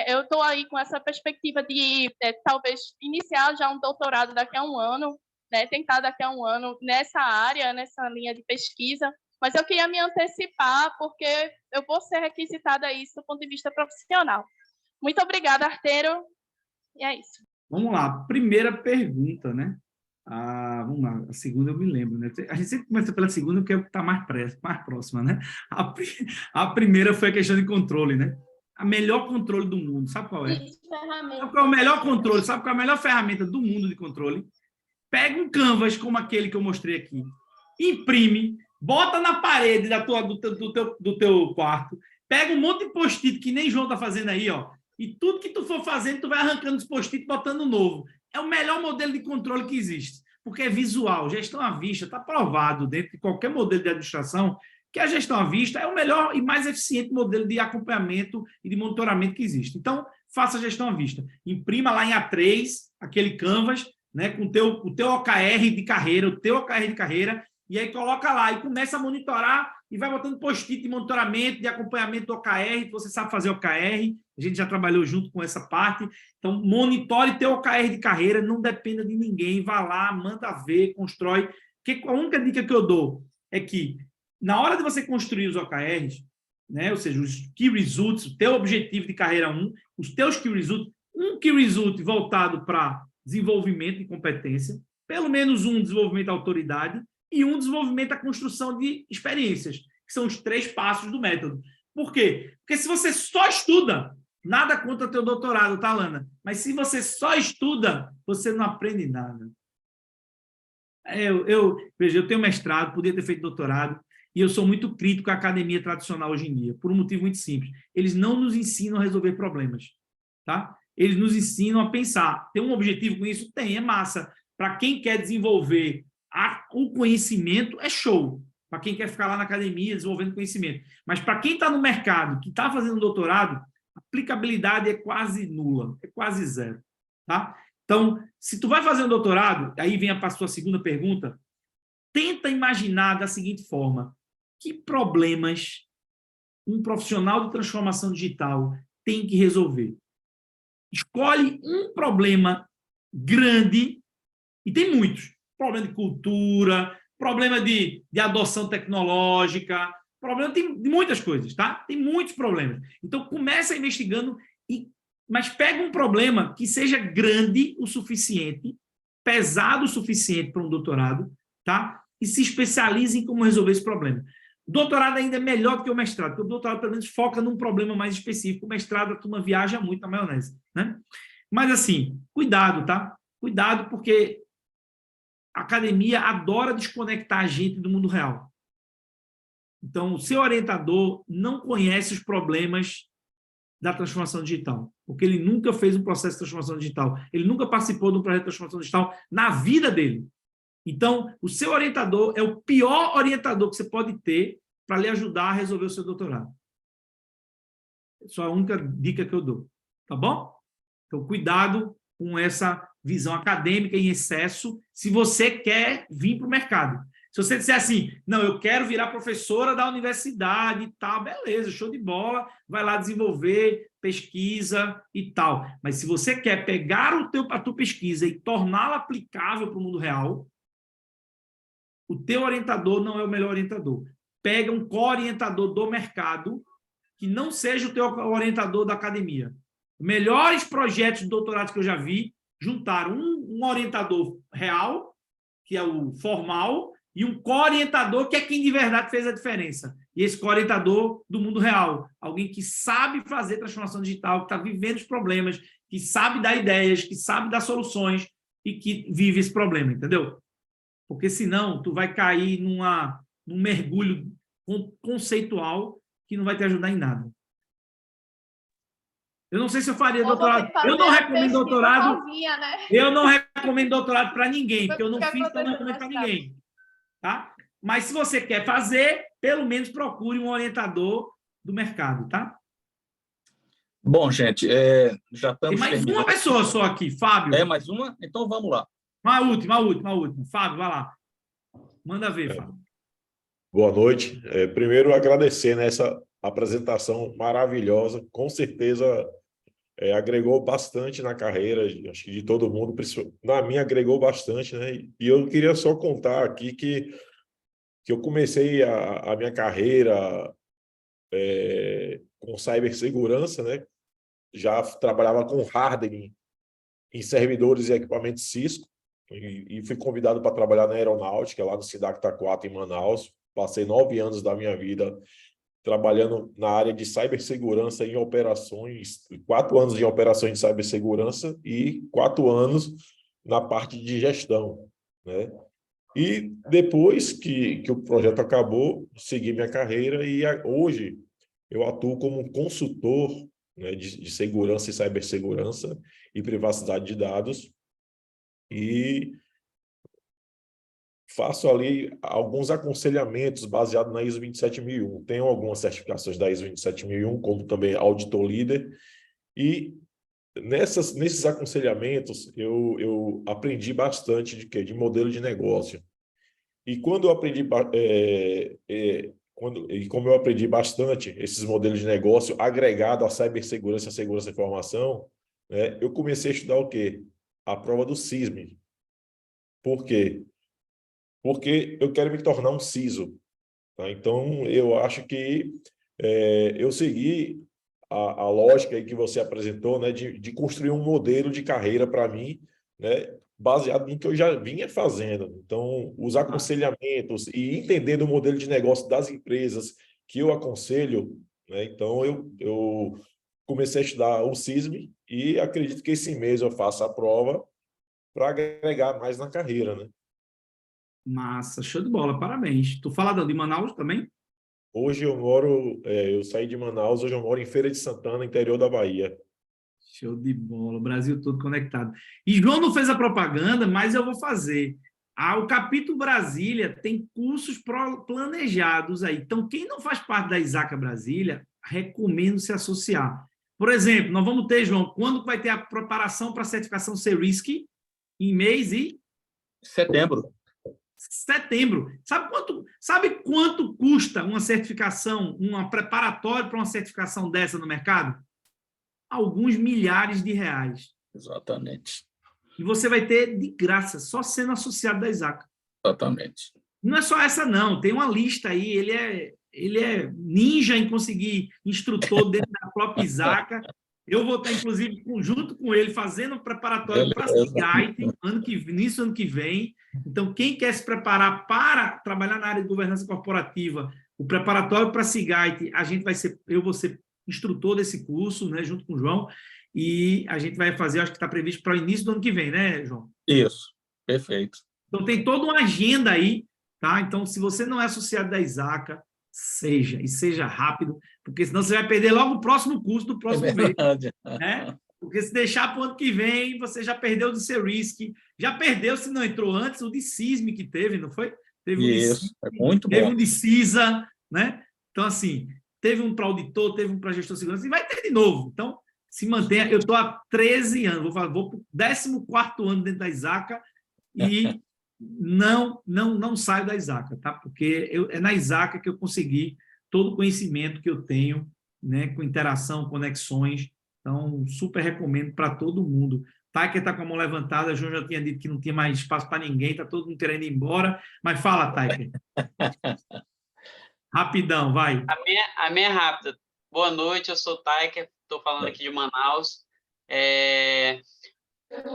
S8: Eu estou aí com essa perspectiva de talvez iniciar já um doutorado daqui a um ano, né, tentar daqui a um ano nessa área, nessa linha de pesquisa, mas eu queria me antecipar porque eu vou ser requisitada a isso do ponto de vista profissional. Muito obrigada, Arteiro, e é isso.
S4: Vamos lá, primeira pergunta, né? Vamos lá, a segunda eu me lembro, né? A gente sempre começa pela segunda porque é o que está mais próxima, né? A primeira foi a questão de controle, né? A melhor controle do mundo, sabe qual é? Sabe qual é o melhor controle? Sabe qual é a melhor ferramenta do mundo de controle? Pega um canvas como aquele que eu mostrei aqui, imprime, bota na parede do teu quarto, pega um monte de post-it que nem João está fazendo aí, ó, e tudo que tu for fazendo, tu vai arrancando os post-it e botando novo. É o melhor modelo de controle que existe, porque é visual, gestão à vista, está provado dentro de qualquer modelo de administração que a gestão à vista é o melhor e mais eficiente modelo de acompanhamento e de monitoramento que existe. Então, faça a gestão à vista. Imprima lá em A3, aquele canvas, né, com o teu OKR de carreira, e aí coloca lá e começa a monitorar e vai botando post-it de monitoramento, de acompanhamento do OKR, que você sabe fazer OKR, a gente já trabalhou junto com essa parte. Então, monitore teu OKR de carreira, não dependa de ninguém, vá lá, manda ver, constrói. Porque a única dica que eu dou é que, na hora de você construir os OKRs, né, ou seja, os Key Results, o teu objetivo de carreira 1, os teus Key Results, um Key Result voltado para desenvolvimento de competência, pelo menos um desenvolvimento da autoridade e um desenvolvimento da construção de experiências, que são os 3 passos do método. Por quê? Porque se você só estuda, nada contra teu doutorado, tá, Lana? Mas se você só estuda, você não aprende nada. Veja, eu tenho mestrado, podia ter feito doutorado, e eu sou muito crítico à academia tradicional hoje em dia, por um motivo muito simples. Eles não nos ensinam a resolver problemas, tá? Eles nos ensinam a pensar. Tem um objetivo com isso? Tem, é massa. Para quem quer desenvolver o conhecimento, é show. Para quem quer ficar lá na academia desenvolvendo conhecimento. Mas para quem está no mercado, que está fazendo doutorado, a aplicabilidade é quase nula, é quase zero. Tá? Então, se tu vai fazer um doutorado, aí vem a sua segunda pergunta, tenta imaginar da seguinte forma: que problemas um profissional de transformação digital tem que resolver? Escolhe um problema grande, e tem muitos. Problema de cultura, problema de adoção tecnológica, problema de muitas coisas, tá? Tem muitos problemas. Então, começa investigando, mas pega um problema que seja grande o suficiente, pesado o suficiente para um doutorado, tá? E se especialize em como resolver esse problema. O doutorado ainda é melhor do que o mestrado, porque o doutorado, pelo menos, foca num problema mais específico. O mestrado, a turma viaja muito na maionese, né? Mas, assim, cuidado, tá? Cuidado, porque a academia adora desconectar a gente do mundo real. Então, o seu orientador não conhece os problemas da transformação digital, porque ele nunca fez um processo de transformação digital, ele nunca participou de um projeto de transformação digital na vida dele. Então, o seu orientador é o pior orientador que você pode ter para lhe ajudar a resolver o seu doutorado. Essa é a única dica que eu dou, tá bom? Então, cuidado com essa visão acadêmica em excesso, se você quer vir para o mercado. Se você disser assim, não, eu quero virar professora da universidade e tal, beleza, show de bola, vai lá desenvolver pesquisa e tal. Mas se você quer pegar a tua pesquisa e torná-la aplicável para o mundo real, o teu orientador não é o melhor orientador. Pega um co-orientador do mercado que não seja o teu orientador da academia. Melhores projetos de doutorado que eu já vi juntaram um orientador real, que é o formal, e um co-orientador que é quem de verdade fez a diferença. E esse co-orientador do mundo real, alguém que sabe fazer transformação digital, que está vivendo os problemas, que sabe dar ideias, que sabe dar soluções e que vive esse problema, entendeu? Porque senão tu vai cair num mergulho conceitual que não vai te ajudar em nada. Eu não sei se eu faria doutorado. Eu não recomendo doutorado.
S8: Sozinha, né?
S4: Eu não recomendo doutorado para ninguém, porque eu não fiz, então não recomendo para ninguém. Tá? Mas se você quer fazer, pelo menos procure um orientador do mercado, tá?
S2: Bom, gente, já estamos
S4: Tem mais
S2: terminando.
S4: uma pessoa só aqui, Fábio.
S2: É mais uma? Então vamos lá.
S4: Uma última. Fábio, vai lá. Manda ver, Fábio.
S9: Boa noite. Primeiro, agradecer nessa apresentação maravilhosa. Com certeza, agregou bastante na carreira, acho que de todo mundo, na minha agregou bastante, né? E eu queria só contar aqui que eu comecei a minha carreira com cibersegurança, né? Já trabalhava com hardening em servidores e equipamentos Cisco, e fui convidado para trabalhar na aeronáutica, lá no SIDAC Taquato, em Manaus. Passei 9 anos da minha vida trabalhando na área de cibersegurança em operações, 4 anos em operações de cibersegurança e 4 anos na parte de gestão, né? E depois que o projeto acabou, segui minha carreira e hoje eu atuo como um consultor, né, de segurança e cibersegurança e privacidade de dados, e faço ali alguns aconselhamentos baseados na ISO 27001. Tenho algumas certificações da ISO 27001, como também auditor líder, e nesses aconselhamentos eu aprendi bastante de modelo de negócio. E quando eu aprendi como eu aprendi bastante esses modelos de negócio agregado à cibersegurança, à segurança da informação, né, eu comecei a estudar o quê? A prova do CISM. Por quê? Porque eu quero me tornar um CISO. Tá? Então, eu acho que eu segui a lógica aí que você apresentou, né, de construir um modelo de carreira para mim, né, baseado no que eu já vinha fazendo. Então, os aconselhamentos e entendendo o modelo de negócio das empresas que eu aconselho, né, então eu comecei a estudar o CISM e acredito que esse mês eu faço a prova para agregar mais na carreira, né?
S4: Massa, show de bola, parabéns. Tu fala de Manaus também?
S9: Hoje eu moro, eu saí de Manaus, hoje eu moro em Feira de Santana, interior da Bahia.
S4: Show de bola, o Brasil todo conectado. E João não fez a propaganda, mas eu vou fazer. O capítulo Brasília tem cursos planejados aí. Então, quem não faz parte da Isaca Brasília, recomendo se associar. Por exemplo, nós vamos ter, João, quando vai ter a preparação para a certificação CRISC? Em mês e...
S2: Setembro.
S4: Sabe quanto custa uma certificação, uma preparatória para uma certificação dessa no mercado? Alguns milhares de reais.
S2: Exatamente.
S4: E você vai ter de graça, só sendo associado da Isaca.
S2: Exatamente.
S4: Não é só essa, não. Tem uma lista aí. Ele é ninja em conseguir instrutor dentro da própria Isaca. Eu vou estar, inclusive, junto com ele, fazendo preparatório para a SIGAIT, início do ano que vem. Então, quem quer se preparar para trabalhar na área de governança corporativa, o preparatório para a SIGAIT, eu vou ser instrutor desse curso, né, junto com o João, e a gente vai fazer, acho que está previsto para o início do ano que vem, né, João?
S2: Isso, perfeito.
S4: Então, tem toda uma agenda aí, tá? Então, se você não é associado da Isaca, seja rápido, porque senão você vai perder logo o próximo curso do próximo mês. Né? Porque se deixar para o ano que vem, você já perdeu o de CRISC, já perdeu, se não entrou antes, o de CISM que teve, não foi? Teve
S2: Isso, é muito bom.
S4: Teve um de CISA, né? Então, assim, teve um para auditor, teve um para gestor de segurança, e vai ter de novo. Então, se mantenha. Eu estou há 13 anos, vou para o 14º ano dentro da Isaca e não saio da Isaca, tá? Porque é na Isaca que eu consegui todo o conhecimento que eu tenho, né, com interação, conexões. Então, super recomendo para todo mundo. Taiker está com a mão levantada, a João já tinha dito que não tinha mais espaço para ninguém, está todo mundo querendo ir embora. Mas fala, Taiker. Rapidão, vai.
S10: A minha é rápida. Boa noite, eu sou o Taiker, estou falando aqui de Manaus.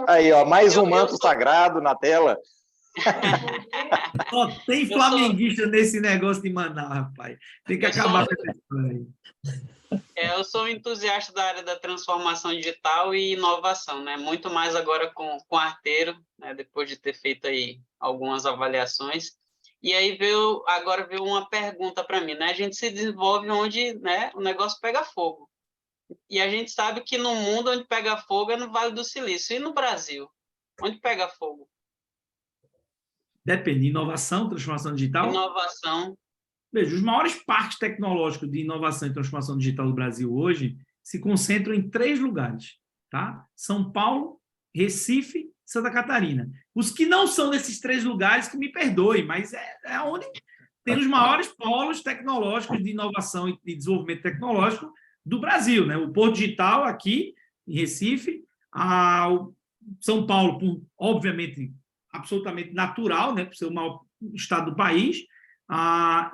S7: Aí, ó, mais um manto sagrado na tela.
S4: Só tem flamenguista nesse negócio de Manaus, rapaz. Tem que acabar com essa história aí.
S10: Eu sou um entusiasta da área da transformação digital e inovação, né? Muito mais agora com Arteiro, né? Depois de ter feito aí algumas avaliações. E aí agora veio uma pergunta para mim, né? A gente se desenvolve onde, né, o negócio pega fogo. E a gente sabe que no mundo onde pega fogo é no Vale do Silício. E no Brasil? Onde pega fogo?
S4: Depende de inovação, transformação digital.
S10: Inovação.
S4: Veja, os maiores parques tecnológicos de inovação e transformação digital do Brasil hoje se concentram em 3 lugares, tá? São Paulo, Recife, Santa Catarina. Os que não são desses 3 lugares, que me perdoem, mas é onde tem os maiores polos tecnológicos de inovação e de desenvolvimento tecnológico do Brasil, né? O Porto Digital aqui em Recife, o São Paulo, obviamente, absolutamente natural, né, por ser o maior estado do país,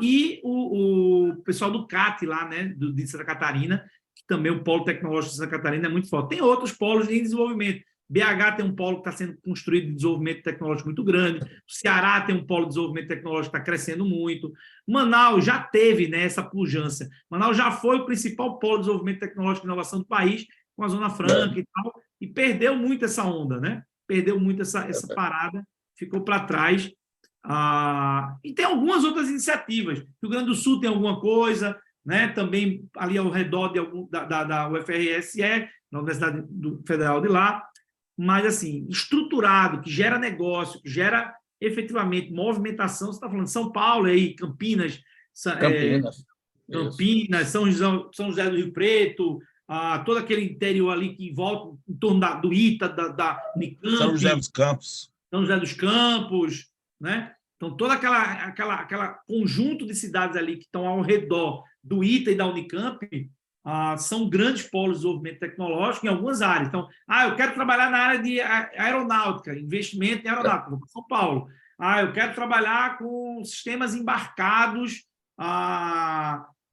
S4: e o pessoal do CAT lá, né, de Santa Catarina, que também o polo tecnológico de Santa Catarina é muito forte. Tem outros polos em desenvolvimento. BH tem um polo que está sendo construído de desenvolvimento tecnológico muito grande. O Ceará tem um polo de desenvolvimento tecnológico que está crescendo muito. Manaus já teve, né, essa pujança. Manaus já foi o principal polo de desenvolvimento tecnológico e inovação do país, com a Zona Franca e tal, e perdeu muito essa onda, né? Perdeu muito essa parada, ficou para trás. E tem algumas outras iniciativas. Rio Grande do Sul tem alguma coisa, né? Também ali ao redor da UFRSE, na Universidade Federal de lá, mas assim, estruturado, que gera negócio, que gera efetivamente movimentação. Você está falando de São Paulo, aí, Campinas, São José do Rio Preto, todo aquele interior ali que volta em torno do ITA, da Unicamp,
S3: São José dos Campos.
S4: São José dos Campos, né? Então, todo aquela conjunto de cidades ali que estão ao redor do ITA e da Unicamp são grandes polos de desenvolvimento tecnológico em algumas áreas. Então, eu quero trabalhar na área de aeronáutica, investimento em aeronáutica, vou para São Paulo. Eu quero trabalhar com sistemas embarcados.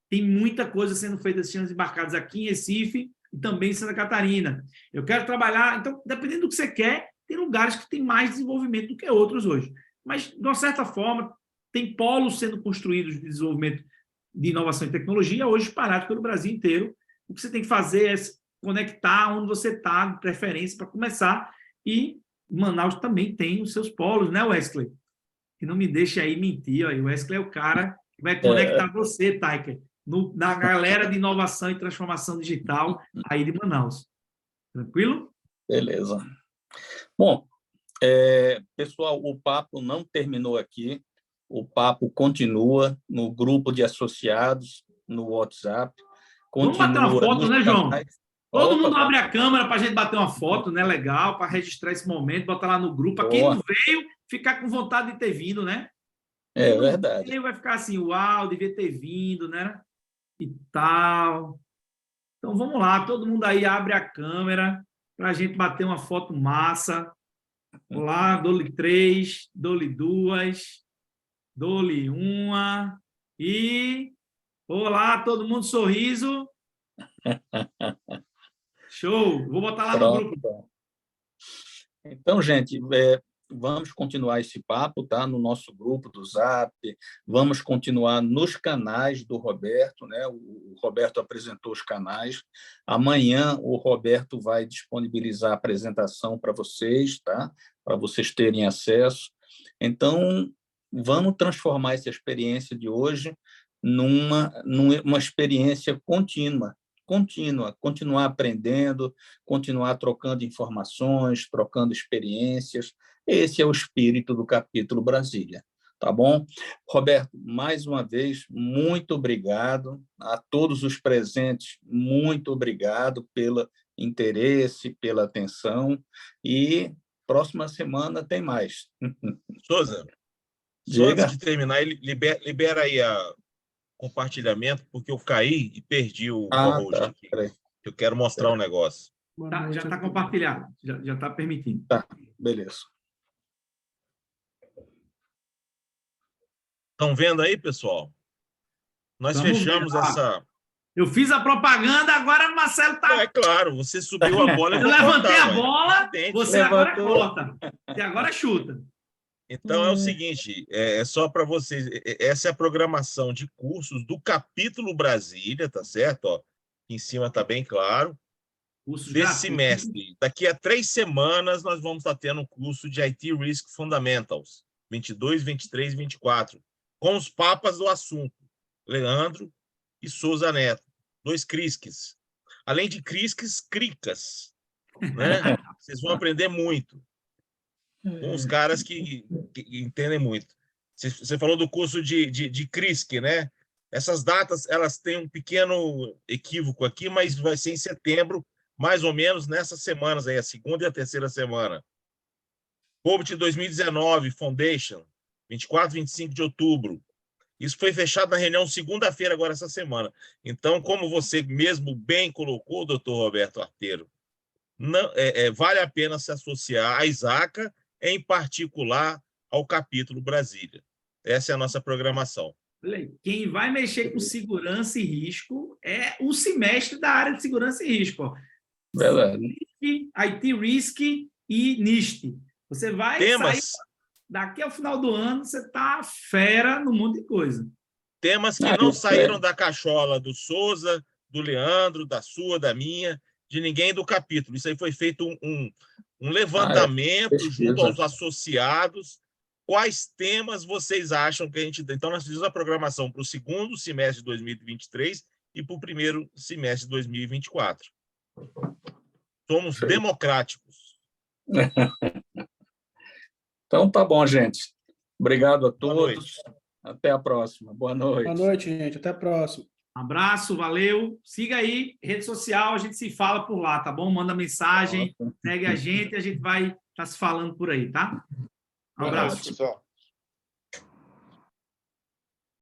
S4: Tem muita coisa sendo feita de sistemas embarcados aqui em Recife e também em Santa Catarina. Eu quero trabalhar... Então, dependendo do que você quer, tem lugares que têm mais desenvolvimento do que outros hoje. Mas, de uma certa forma, tem polos sendo construídos de desenvolvimento de inovação e tecnologia, hoje espalhados pelo Brasil inteiro. O que você tem que fazer é se conectar onde você está, de preferência, para começar. E Manaus também tem os seus polos, né, Wesley? Que não me deixe aí mentir. Ó. O Wesley é o cara que vai conectar você, Taiker, na galera de inovação e transformação digital aí de Manaus. Tranquilo?
S2: Beleza. Bom, pessoal, o papo não terminou aqui. O papo continua no grupo de associados, no WhatsApp.
S4: Vamos bater uma foto, né, João? Todo mundo abre a câmera para a gente bater uma foto, né? Legal, para registrar esse momento, botar lá no grupo. Para quem não veio, ficar com vontade de ter vindo, né?
S2: É verdade.
S4: Ele vai ficar assim, uau, devia ter vindo, né? E tal. Então, vamos lá. Todo mundo aí abre a câmera para a gente bater uma foto massa. Olá, dou-lhe 3, dou-lhe 2, dou-lhe 1 e... Olá, todo mundo, sorriso. Show! Vou botar lá no grupo.
S2: Então, gente, vamos continuar esse papo, tá? No nosso grupo do Zap, vamos continuar nos canais do Roberto, né? O Roberto apresentou os canais. Amanhã o Roberto vai disponibilizar a apresentação para vocês, tá? Para vocês terem acesso. Então, vamos transformar essa experiência de hoje numa experiência contínua, continuar aprendendo, continuar trocando informações, trocando experiências. Esse é o espírito do capítulo Brasília, tá bom? Roberto, mais uma vez, muito obrigado a todos os presentes, muito obrigado pelo interesse, pela atenção, e próxima semana tem mais.
S3: Souza, só antes de terminar, libera aí compartilhamento, porque eu caí e perdi o host aqui. Eu quero mostrar um negócio.
S4: Já está compartilhado, já está permitindo.
S2: Tá, beleza.
S3: Estão vendo aí, pessoal? Nós fechamos essa...
S4: Eu fiz a propaganda, agora o Marcelo está...
S3: É claro, você subiu a bola.
S4: Eu levantei a bola, você agora corta. Você agora chuta.
S3: Então, é o seguinte, é só para vocês, essa é a programação de cursos do capítulo Brasília, tá certo? Ó, em cima está bem claro. Desse semestre. Daqui a 3 semanas, nós vamos estar tendo um curso de IT Risk Fundamentals, 22, 23 e 24, com os papas do assunto, Leandro e Souza Neto, 2 CRISCs. Além de CRISCs, CRICAS. Né? Vocês vão aprender muito. Com os caras que entendem muito. Você falou do curso de CRISC, né? Essas datas, elas têm um pequeno equívoco aqui, mas vai ser em setembro, mais ou menos nessas semanas aí, a 2ª e a 3ª semana. COBIT 2019 Foundation, 24 e 25 de outubro. Isso foi fechado na reunião segunda-feira, agora essa semana. Então, como você mesmo bem colocou, doutor Roberto Arteiro, não, vale a pena se associar à ISACA, em particular ao capítulo Brasília. Essa é a nossa programação.
S4: Quem vai mexer com segurança e risco é o semestre da área de segurança e risco. Ó.
S2: Verdade.
S4: IT Risk e NIST. Você vai sair daqui ao final do ano, você está fera no monte de coisa.
S3: Temas que não saíram da cachola do Souza, do Leandro, da sua, da minha, de ninguém do capítulo. Isso aí foi feito um levantamento junto aos associados. Quais temas vocês acham que a gente... Então, nós fizemos a programação para o segundo semestre de 2023 e para o primeiro semestre de 2024. Somos democráticos.
S2: Então, tá bom, gente. Obrigado a todos. Até a próxima. Boa noite.
S5: Boa noite, gente. Até a próxima.
S4: Abraço, valeu. Siga aí, rede social, a gente se fala por lá, tá bom? Manda mensagem, segue a gente vai estar se falando por aí, tá? Um abraço.
S6: Pessoal.